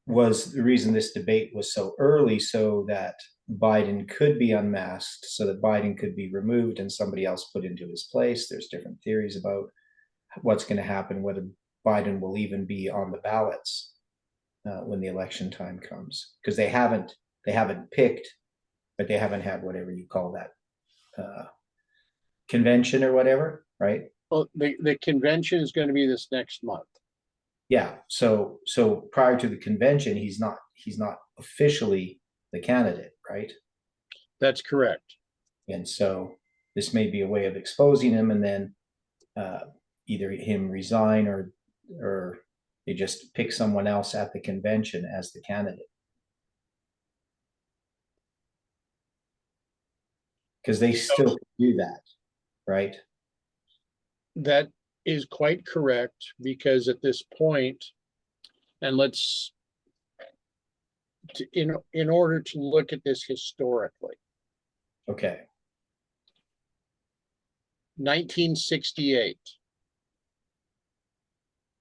was the reason this debate was so early so that Biden could be unmasked, so that Biden could be removed and somebody else put into his place? There's different theories about what's going to happen, whether Biden will even be on the ballots when the election time comes, because they haven't picked, but they haven't had whatever you call that convention or whatever, right? Well, the convention is going to be this next month. Yeah, so prior to the convention, he's not officially the candidate, right? That's correct. And so this may be a way of exposing him, and then either him resign or they just pick someone else at the convention as the candidate. Because they still do that, right? That is quite correct, because at this point, and in order to look at this historically, Okay. 1968,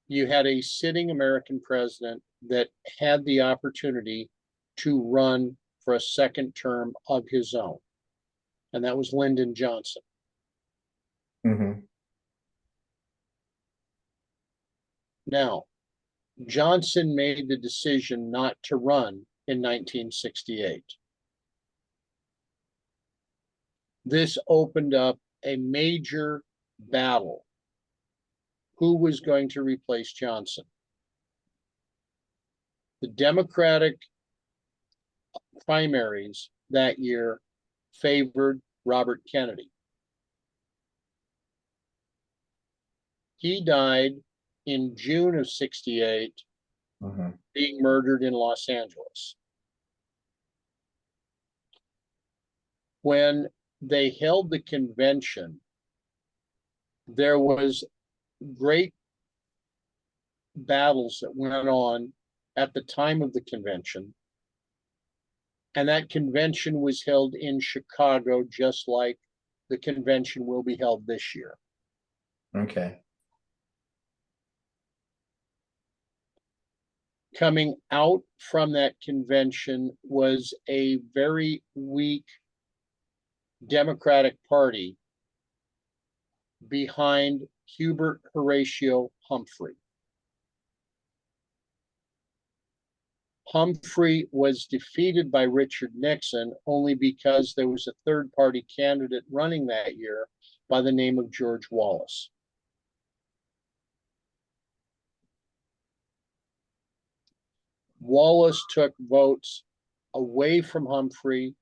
you had a sitting American president that had the opportunity to run for a second term of his own, and that was Lyndon Johnson. Mm-hmm. Now, Johnson made the decision not to run in 1968. This opened up a major battle. Who was going to replace Johnson? The Democratic primaries that year favored Robert Kennedy. He died in June of 68, Mm-hmm. being murdered in Los Angeles. When they held the convention, there was great battles that went on at the time of the convention. And that convention was held in Chicago, just like the convention will be held this year. Okay. Coming out from that convention was a very weak Democratic Party behind Hubert Horatio Humphrey. Humphrey was defeated by Richard Nixon only because there was a third-party candidate running that year by the name of George Wallace. Wallace took votes away from Humphrey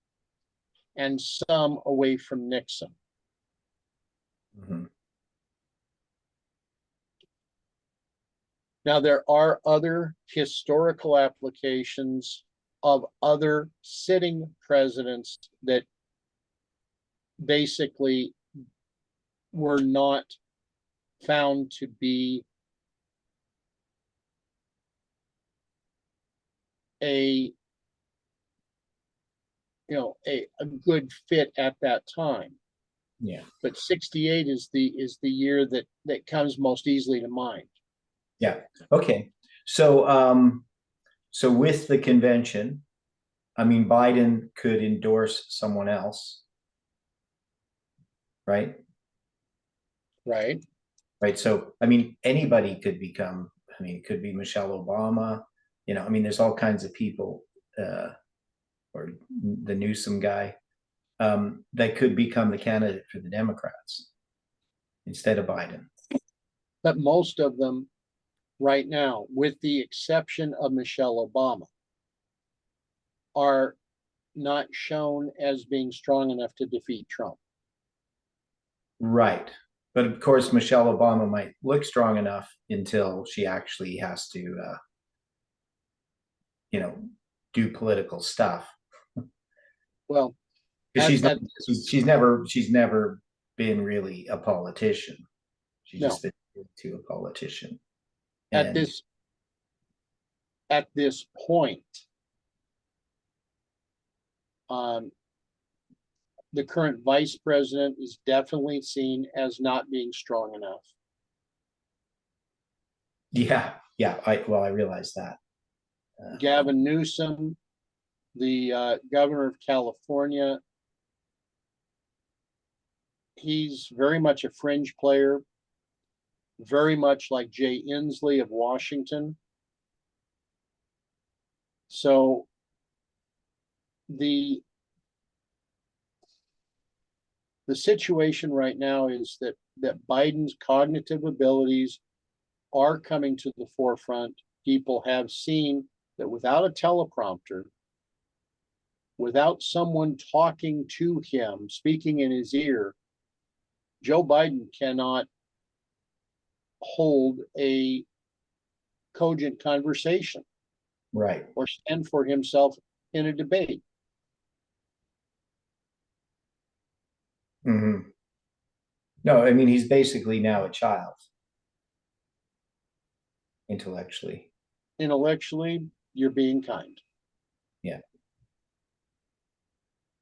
and some away from Nixon. Mm-hmm. Now, there are other historical applications of other sitting presidents that basically were not found to be a good fit at that time. Yeah. But 68 is the year that comes most easily to mind. Yeah. Okay. So so with the convention, I mean, Biden could endorse someone else, right? Right. Right. So I mean, anybody could become. I mean, it could be Michelle Obama. You know, I mean, there's all kinds of people, or the Newsom guy, that could become the candidate for the Democrats instead of Biden. But most of them right now, with the exception of Michelle Obama, are not shown as being strong enough to defeat Trump. Right. But of course, Michelle Obama might look strong enough until she actually has to, do political stuff. Well, Because at, she's never been really a politician. She's No. just been to a politician. at And this point, the current vice president is definitely seen as not being strong enough. yeah, I realize that. Gavin Newsom, the governor of California, he's very much a fringe player, very much like Jay Inslee of Washington. So the the situation right now is that Biden's cognitive abilities are coming to the forefront. People have seen that without a teleprompter, without someone talking to him, speaking in his ear, Joe Biden cannot hold a cogent conversation Right. or stand for himself in a debate. Hmm. No, I mean, he's basically now a child intellectually. Intellectually, you're being kind. Yeah.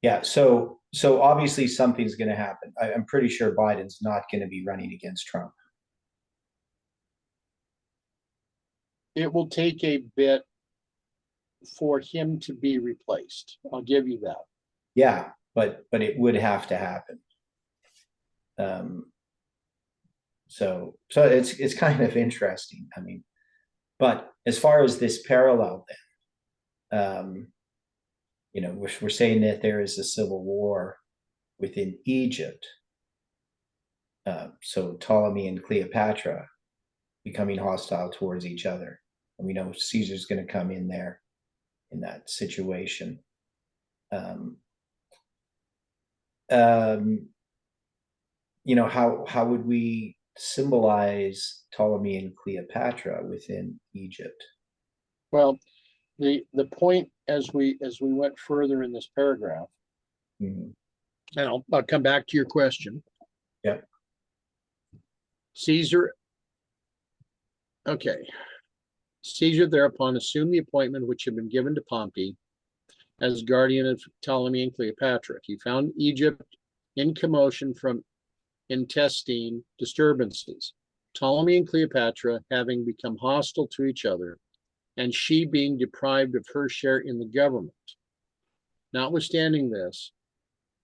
Yeah. So obviously something's going to happen. I'm pretty sure Biden's not going to be running against Trump. It will take a bit for him to be replaced. I'll give you that. Yeah, but it would have to happen. So it's kind of interesting. I mean, but as far as this parallel, then, we're saying that there is a civil war within Egypt. So Ptolemy and Cleopatra becoming hostile towards each other, and we know Caesar's going to come in there in that situation. Um, um, how would we symbolize Ptolemy and Cleopatra within Egypt? Well, the point as we went further in this paragraph, Mhm. and I'll come back to your question. Yeah. Caesar, okay. Caesar thereupon assumed the appointment which had been given to Pompey as guardian of Ptolemy and Cleopatra. He found Egypt in commotion from intestine disturbances, Ptolemy and Cleopatra having become hostile to each other, and she being deprived of her share in the government. Notwithstanding this,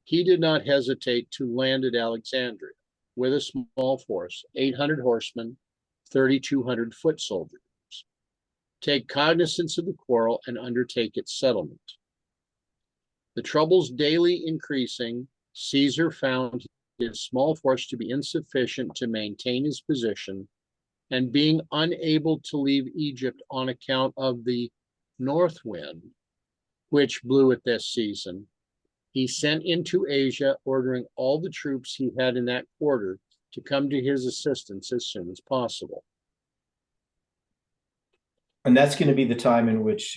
he did not hesitate to land at Alexandria with a small force, 800 horsemen, 3,200 foot soldiers, take cognizance of the quarrel and undertake its settlement. The troubles daily increasing, Caesar found his small force to be insufficient to maintain his position, and being unable to leave Egypt on account of the north wind, which blew at this season, he sent into Asia, ordering all the troops he had in that quarter to come to his assistance as soon as possible. And that's going to be the time in which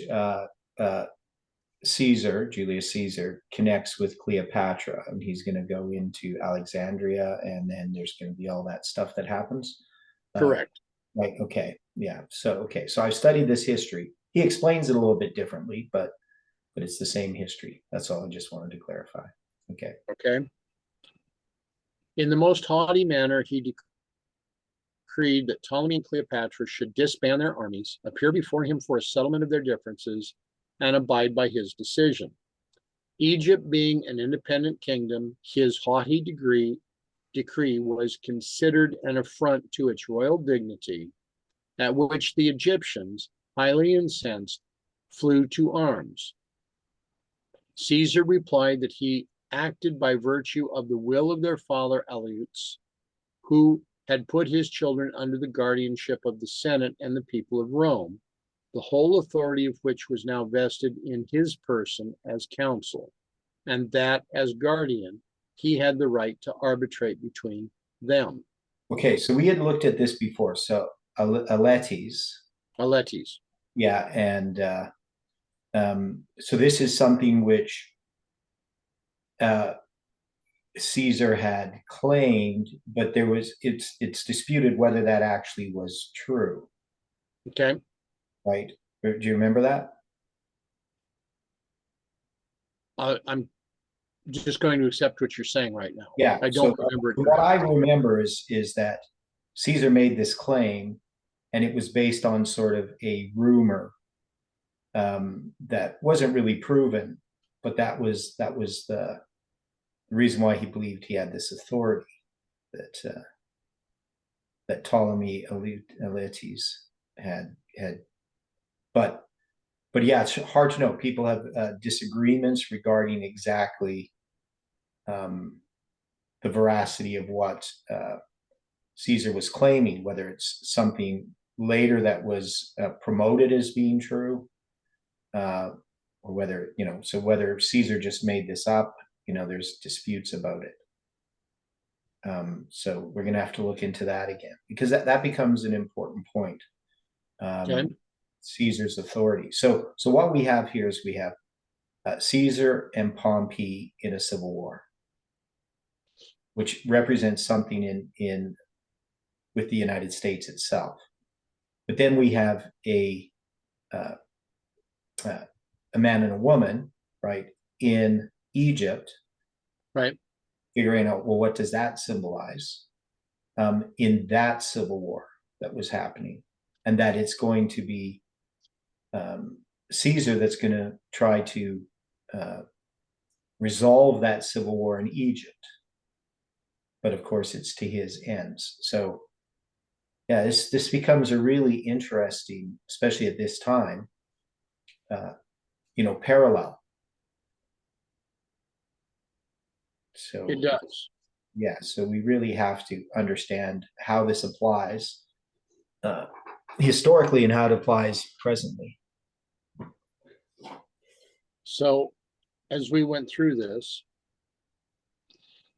Julius Caesar, connects with Cleopatra, and he's going to go into Alexandria, and then there's going to be all that stuff that happens. Correct. Right. Okay. Yeah. So I've studied this history. He explains it a little bit differently, but it's the same history. That's all I just wanted to clarify. Okay. Okay. In the most haughty manner, he decreed that Ptolemy and Cleopatra should disband their armies, appear before him for a settlement of their differences, and abide by his decision. Egypt being an independent kingdom, his haughty decree was considered an affront to its royal dignity, at which the Egyptians, highly incensed, flew to arms. Caesar replied that he acted by virtue of the will of their father Aleuts, who had put his children under the guardianship of the Senate and the people of Rome, the whole authority of which was now vested in his person as consul, and that as guardian, he had the right to arbitrate between them. Okay. So we had looked at this before. So Aletes. Yeah, and so this is something which Caesar had claimed, but it's disputed whether that actually was true. Okay. Right? Do you remember that? I'm just going to accept what you're saying right now. Yeah. I don't remember it. What I remember is that Caesar made this claim, and it was based on sort of a rumor that wasn't really proven, but that was the reason why he believed he had this authority that Ptolemy Aletes had. But yeah, it's hard to know. People have disagreements regarding exactly the veracity of what Caesar was claiming, whether it's something later that was promoted as being true, or whether, so whether Caesar just made this up, there's disputes about it. So we're going to have to look into that again, because that becomes an important point. Okay. Caesar's authority. So what we have here is we have Caesar and Pompey in a civil war, which represents something in with the United States itself. But then we have a man and a woman, right, in Egypt, Right. figuring out, well, what does that symbolize in that civil war that was happening, and that it's going to be Caesar that's going to try to resolve that civil war in Egypt. But of course, it's to his ends. So yeah, this becomes a really interesting, especially at this time, parallel. So It does. yeah, so we really have to understand how this applies historically and how it applies presently. So as we went through this,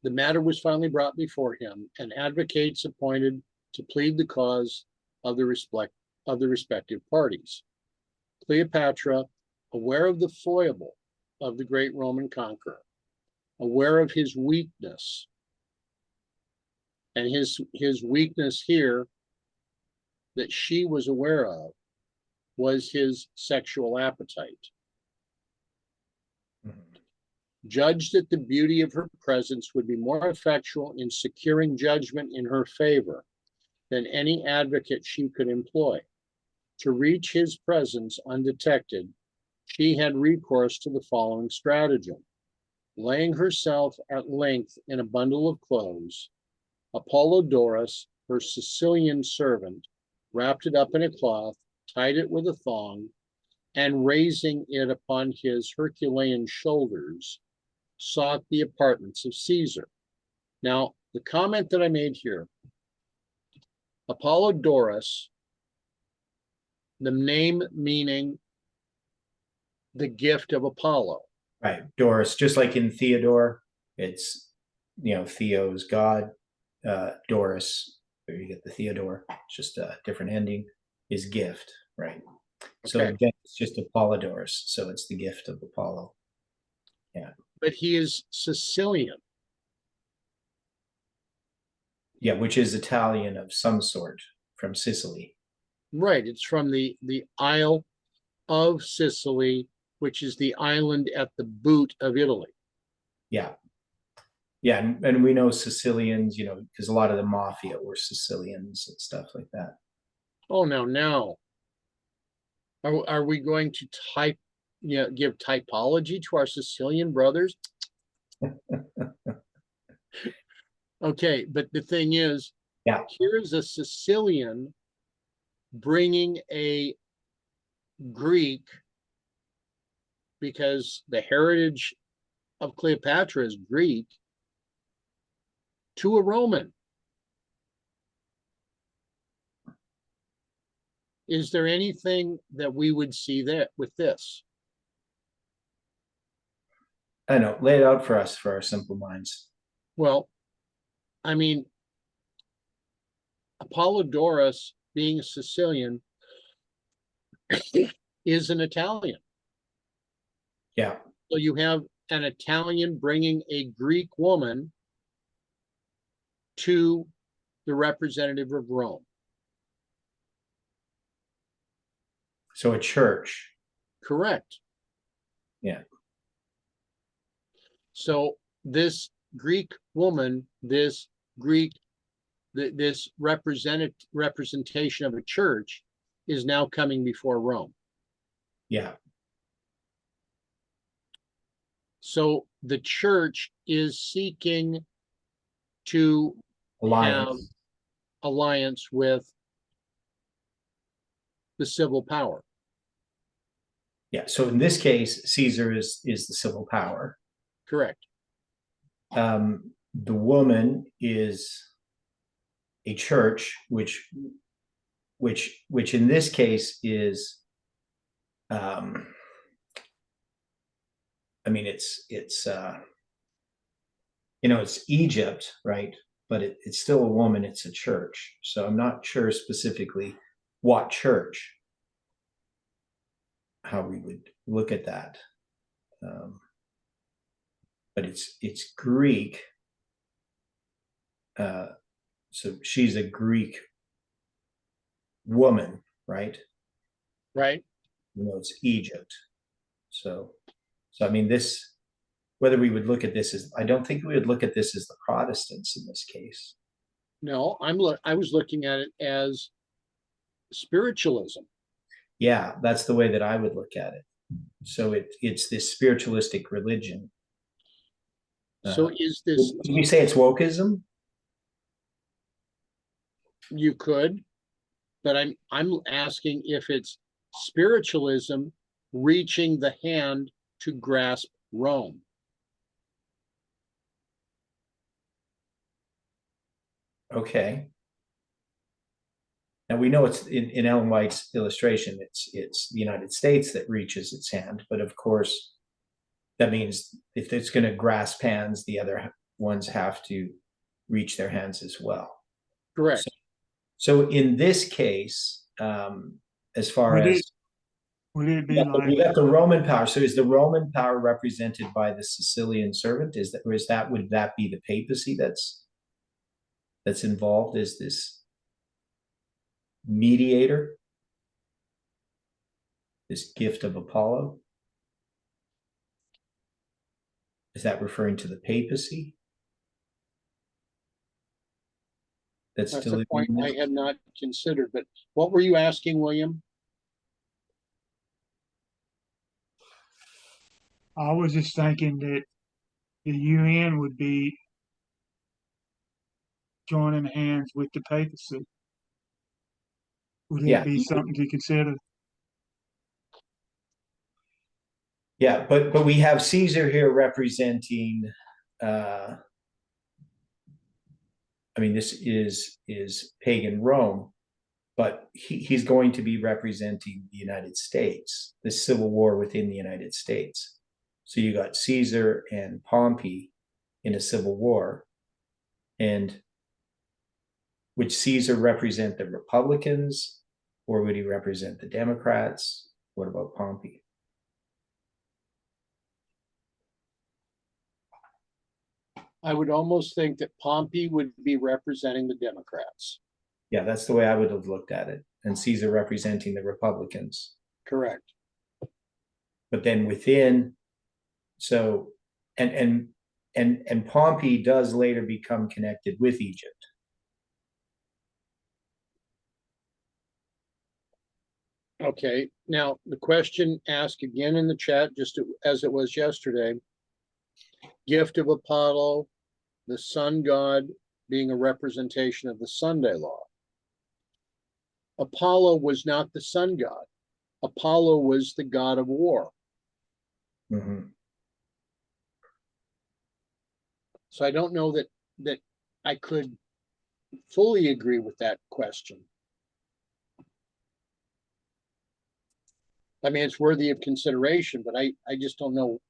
the matter was finally brought before him, and advocates appointed to plead the cause of the respective parties. Cleopatra, aware of the foible of the great Roman conqueror, aware of his weakness, and his weakness here that she was aware of was his sexual appetite, judged that the beauty of her presence would be more effectual in securing judgment in her favor than any advocate she could employ. To reach his presence undetected, she had recourse to the following stratagem. Laying herself at length in a bundle of clothes, Apollodorus, her Sicilian servant, wrapped it up in a cloth, tied it with a thong, and raising it upon his Herculean shoulders, sought the apartments of Caesar. Now, the comment that I made here, Apollodorus, the name meaning the gift of Apollo. Right, Doris, just like in Theodore, it's, Theo's God. Doris, where you get the Theodore, it's just a different ending, is gift, right? So Okay. again, it's just Apollodorus, so it's the gift of Apollo. Yeah. But he is Sicilian. Yeah, which is Italian of some sort, from Sicily. Right. It's from the Isle of Sicily, which is the island at the boot of Italy. Yeah. Yeah, and we know Sicilians, because a lot of the mafia were Sicilians and stuff like that. Oh, now. Are we going to give typology to our Sicilian brothers? Okay, but the thing is, Yeah. here's a Sicilian bringing a Greek, because the heritage of Cleopatra is Greek, to a Roman. Is there anything that we would see there with this? I know, lay it out for us, for our simple minds. Well, I mean, Apollodorus, being a Sicilian, is an Italian. Yeah. So you have an Italian bringing a Greek woman to the representative of Rome. So a church. Correct. Yeah. So this Greek woman, this representation of a church is now coming before Rome. Yeah. So the church is seeking to have alliance with the civil power. Yeah. So in this case, Caesar is the civil power. Correct. the woman is a church, which in this case is, I mean, it's it's Egypt, right? But it's still a woman, it's a church. So I'm not sure specifically what church, how we would look at that. But it's Greek. So she's a Greek woman, right? Right. It's Egypt. So I mean, whether we would look at this as, I don't think we would look at this as the Protestants in this case. No, I was looking at it as spiritualism. Yeah, that's the way that I would look at it. So it's this spiritualistic religion. So is this, Did we say it's wokeism? you could, but I'm asking if it's spiritualism reaching the hand to grasp Rome. Okay. Now we know it's in Ellen White's illustration, it's the United States that reaches its hand, but of course, that means if it's going to grasp hands, the other ones have to reach their hands as well. Correct. So in this case, as far Would as would it be we like, got the Roman power. So is the Roman power represented by the Sicilian servant? Would that be the papacy that's involved? Is this mediator, this gift of Apollo? Is that referring to the papacy? That's That's still a point I had not considered, but what were you asking, William? I was just thinking that the UN would be joining hands with the papacy. Would Yeah. that be something to consider? Yeah, but we have Caesar here representing. I mean, this is pagan Rome, but he's going to be representing the United States, the civil war within the United States. So you got Caesar and Pompey in a civil war, and would Caesar represent the Republicans, or would he represent the Democrats? What about Pompey? I would almost think that Pompey would be representing the Democrats. Yeah, that's the way I would have looked at it, and Caesar representing the Republicans. Correct. But then within, so and Pompey does later become connected with Egypt. Okay, now the question asked again in the chat, just as it was yesterday. Gift of Apollo, the sun god being a representation of the Sunday law. Apollo was not the sun god. Apollo was the god of war. Mm-hmm. So I don't know that I could fully agree with that question. I mean, it's worthy of consideration, but I just don't know,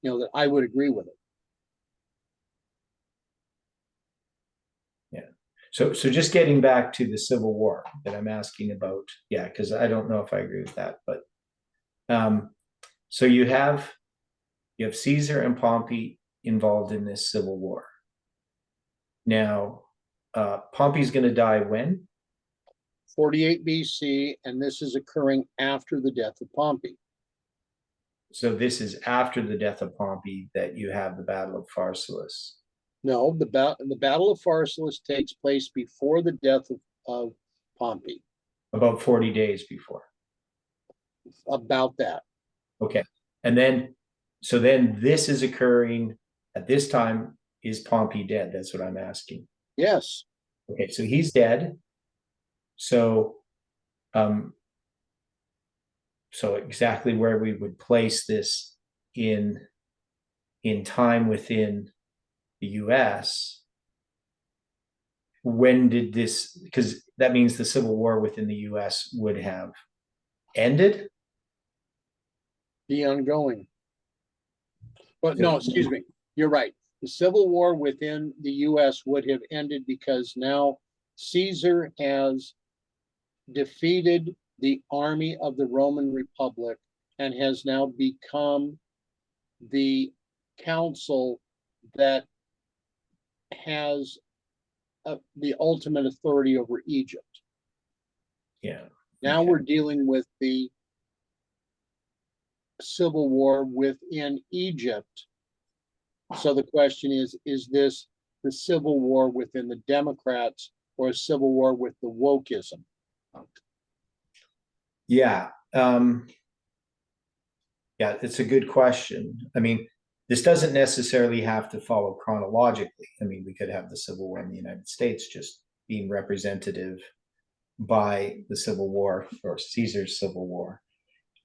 that I would agree with it. Yeah. So just getting back to the Civil War that I'm asking about, yeah, because I don't know if I agree with that, but so you have Caesar and Pompey involved in this civil war. Now, Pompey's going to die when? 48 BC, and this is occurring after the death of Pompey. So this is after the death of Pompey that you have the Battle of Pharsalus. No, the Battle of Pharsalus takes place before the death of Pompey. About 40 days before. About that. Okay. And then, so then this is occurring at this time. Is Pompey dead? That's what I'm asking. Yes. Okay, so he's dead. So, so exactly where we would place this in time within the US, when did this, because that means the Civil War within the US would have ended? Be ongoing. But no, excuse me, you're right. The Civil War within the US would have ended because now Caesar has defeated the army of the Roman Republic and has now become the council that has the ultimate authority over Egypt. Yeah. Now Okay. we're dealing with the civil war within Egypt. So the question is this the civil war within the Democrats or a civil war with the wokeism? Yeah. Yeah, it's a good question. I mean, this doesn't necessarily have to follow chronologically. I mean, we could have the Civil War in the United States just being representative by the Civil War or Caesar's Civil War.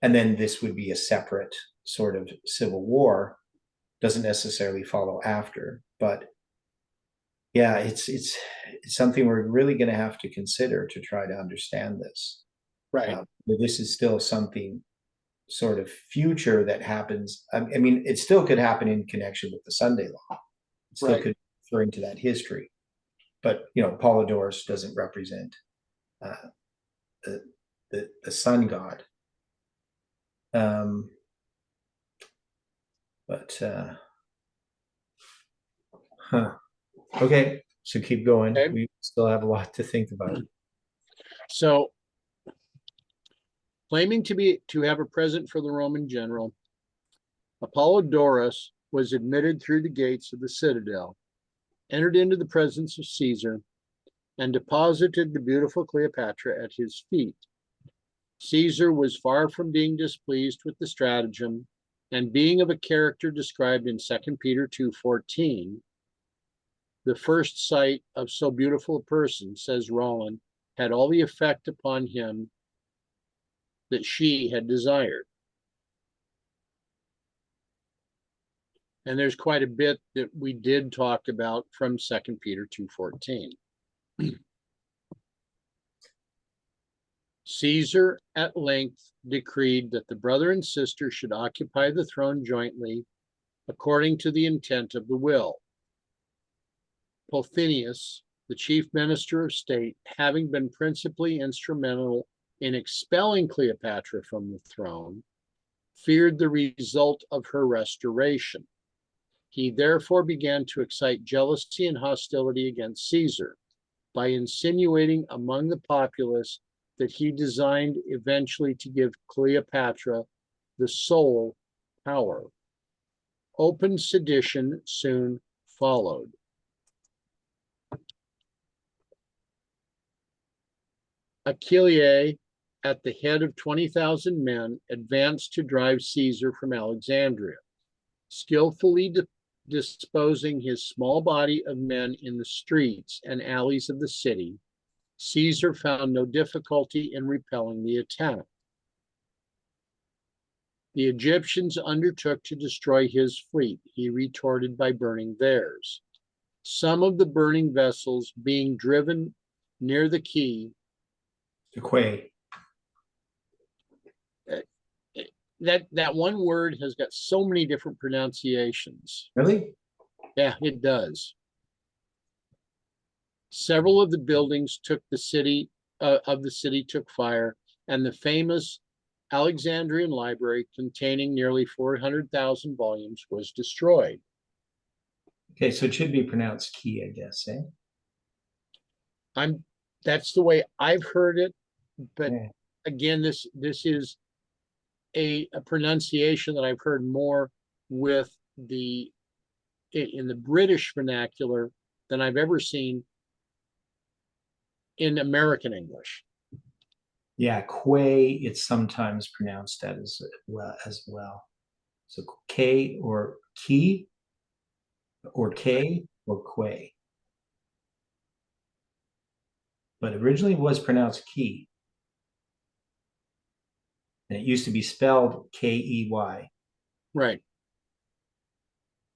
And then this would be a separate sort of civil war. Doesn't necessarily follow after, but yeah, it's something we're really going to have to consider to try to understand this. Right. This is still something sort of future that happens. I mean, it still could happen in connection with the Sunday law. It still Right. could refer into that history, but Polydorus doesn't represent the sun god. But okay, so keep going. Okay. We still have a lot to think about. So claiming to have a present for the Roman general, Apollodorus was admitted through the gates of the citadel, entered into the presence of Caesar, and deposited the beautiful Cleopatra at his feet. Caesar was far from being displeased with the stratagem, and being of a character described in 2 Peter 2:14, the first sight of so beautiful a person, says Rollin, had all the effect upon him that she had desired. And there's quite a bit that we did talk about from 2 Peter 2:14. Caesar at length decreed that the brother and sister should occupy the throne jointly according to the intent of the will. Pothinus, the chief minister of state, having been principally instrumental in expelling Cleopatra from the throne, feared the result of her restoration. He therefore began to excite jealousy and hostility against Caesar by insinuating among the populace that he designed eventually to give Cleopatra the sole power. Open sedition soon followed. Achille, at the head of 20,000 men, advanced to drive Caesar from Alexandria, skillfully disposing his small body of men in the streets and alleys of the city. Caesar found no difficulty in repelling the attack. The Egyptians undertook to destroy his fleet. He retorted by burning theirs. Some of the burning vessels being driven near the quay. The Quay. That one word has got so many different pronunciations. Really? Yeah, it does. Several of the buildings took the city took fire, and the famous Alexandrian library containing nearly 400,000 volumes was destroyed. Okay, so it should be pronounced key, I guess, eh? That's the way I've heard it, but Yeah. again, this is a pronunciation that I've heard more with in the British vernacular than I've ever seen in American English. Yeah, Quay, it's sometimes pronounced that as well. So K or key or K or Quay. But originally it was pronounced key. And it used to be spelled Key. Right.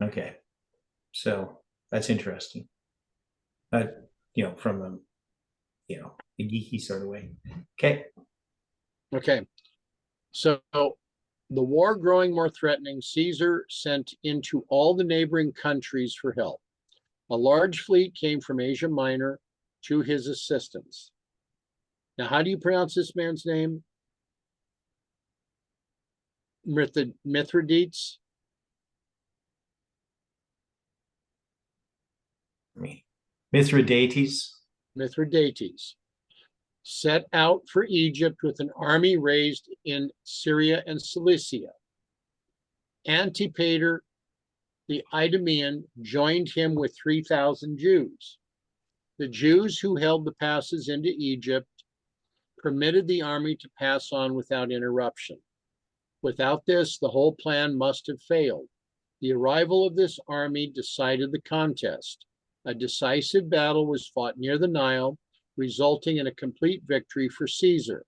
Okay. So That's interesting. From a geeky sort of way. Okay. Okay. So the war growing more threatening, Caesar sent into all the neighboring countries for help. A large fleet came from Asia Minor to his assistance. Now, how do you pronounce this man's name? Mithridates? Mithridates. Mithridates set out for Egypt with an army raised in Syria and Cilicia. Antipater, the Idumean, joined him with 3,000 Jews. The Jews who held the passes into Egypt permitted the army to pass on without interruption. Without this, the whole plan must have failed. The arrival of this army decided the contest. A decisive battle was fought near the Nile, resulting in a complete victory for Caesar.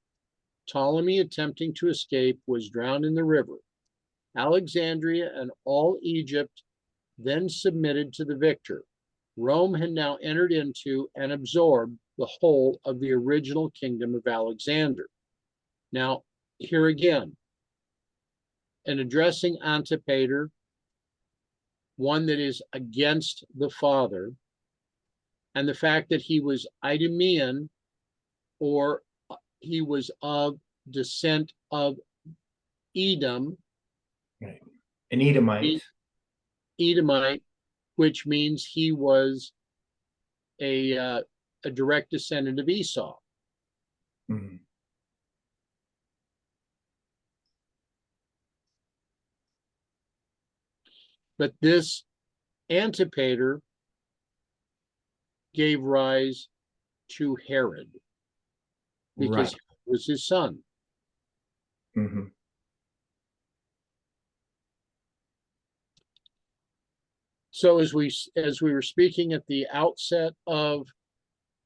Ptolemy, attempting to escape, was drowned in the river. Alexandria and all Egypt then submitted to the victor. Rome had now entered into and absorbed the whole of the original kingdom of Alexander. Now, here again, in addressing Antipater, one that is against the father, and the fact that he was Idumean, or he was of descent of Edom, right. An Edomite. Edomite, which means he was a direct descendant of Esau. Mm-hmm. But this Antipater gave rise to Herod because he was his son. Mm-hmm. So as we were speaking at the outset of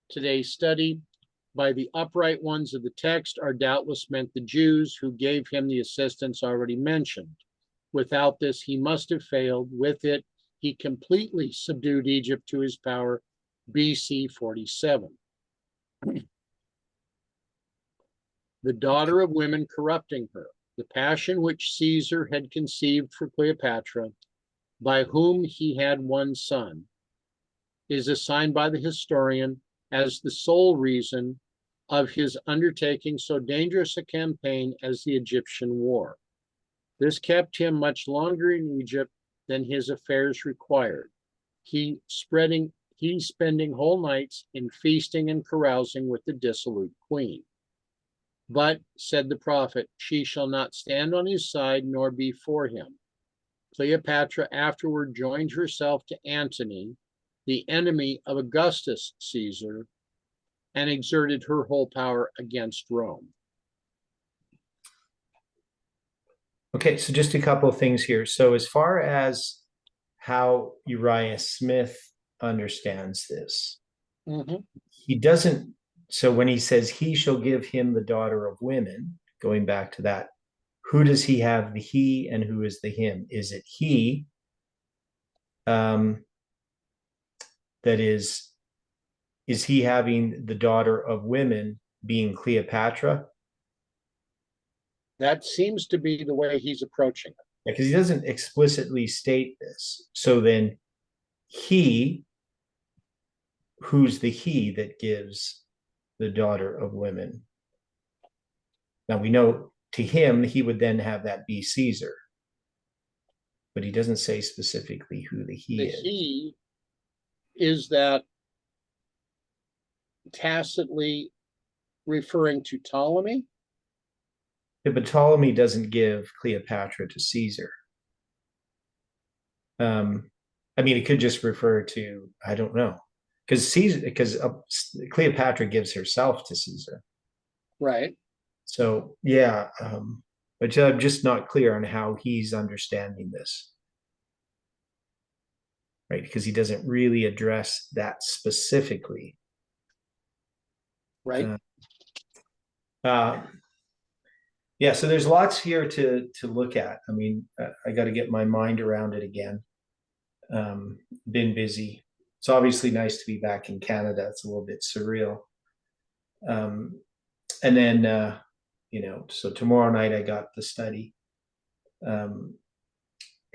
today's study, by the upright ones of the text are doubtless meant the Jews who gave him the assistance already mentioned. Without this, he must have failed. With it, he completely subdued Egypt to his power, BC 47. The daughter of women corrupting her, the passion which Caesar had conceived for Cleopatra, by whom he had one son, is assigned by the historian as the sole reason of his undertaking so dangerous a campaign as the Egyptian War. This kept him much longer in Egypt than his affairs required. He spending whole nights in feasting and carousing with the dissolute queen. But, said the prophet, she shall not stand on his side nor be for him. Cleopatra afterward joined herself to Antony, the enemy of Augustus Caesar, and exerted her whole power against Rome. Okay, so just a couple of things here. So as far as how Uriah Smith understands this, he doesn't, so when he says he shall give him the daughter of women, going back to that, who does he have the he and who is the him? Is it he that is he having the daughter of women being Cleopatra? That seems to be the way he's approaching it. Because he doesn't explicitly state this. So then who's the he that gives the daughter of women? Now we know to him, he would then have that be Caesar. But he doesn't say specifically who the he is. The he is that tacitly referring to Ptolemy? Yeah, but Ptolemy doesn't give Cleopatra to Caesar. I mean, it could just refer to, I don't know, because Cleopatra gives herself to Caesar. Right. So yeah, but I'm just not clear on how he's understanding this, right? Because he doesn't really address that specifically. Right. Yeah, so there's lots here to look at. I mean, I got to get my mind around it again. Been busy. it's obviously nice to be back in Canada. It's a little bit surreal. And then, so tomorrow night I got the study. Going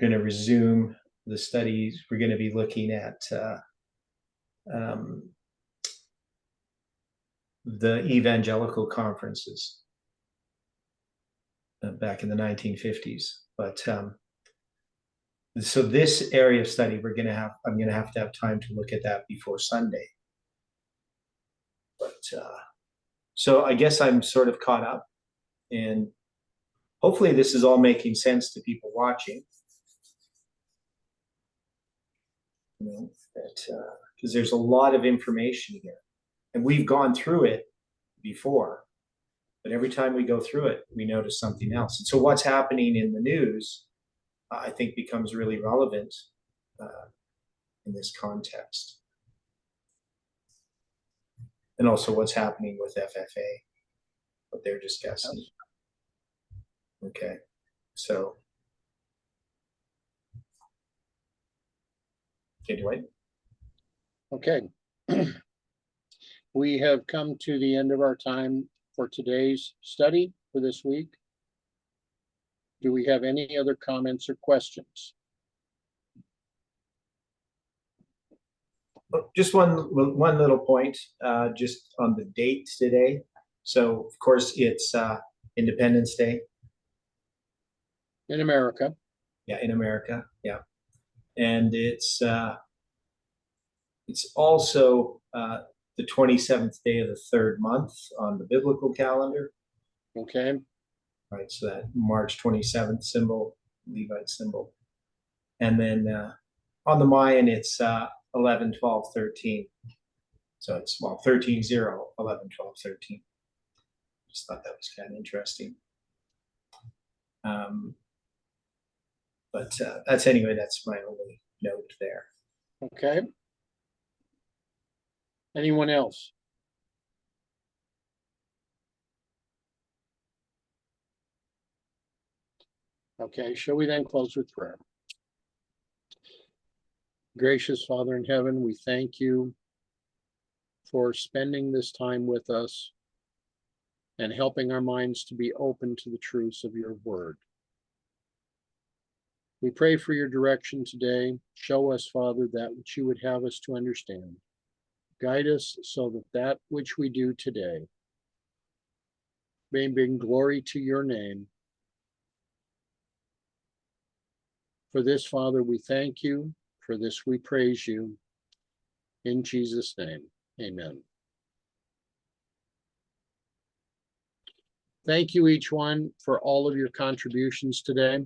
to resume the studies. We're going to be looking at the evangelical conferences back in the 1950s. But so this area of study, I'm going to have time to look at that before Sunday. But so I guess I'm sort of caught up, and hopefully this is all making sense to people watching. Because there's a lot of information here, and we've gone through it before, but every time we go through it, we notice something else. And so what's happening in the news, I think, becomes really relevant in this context. And also what's happening with FFA, what they're discussing. Okay, so. Okay, Dwight. Okay. We have come to the end of our time for today's study for this week. Do we have any other comments or questions? Just one little point, just on the date today. So, of course, it's Independence Day. In America. Yeah, in America. Yeah, and it's also the 27th day of the third month on the biblical calendar. Okay. Right, so that March 27th symbol, Levite symbol. And then on the Mayan, it's 11, 12, 13. So it's, 13, 0, 11, 12, 13. Just thought that was kind of interesting. But that's my only note there. Okay. Anyone else? Okay, shall we then close with prayer? Gracious Father in heaven, we thank you for spending this time with us and helping our minds to be open to the truths of your word. We pray for your direction today. Show us, Father, that which you would have us to understand. Guide us so that that which we do today may bring glory to your name. For this, Father, we thank you. For this, we praise you. In Jesus' name, amen. Thank you, each one, for all of your contributions today.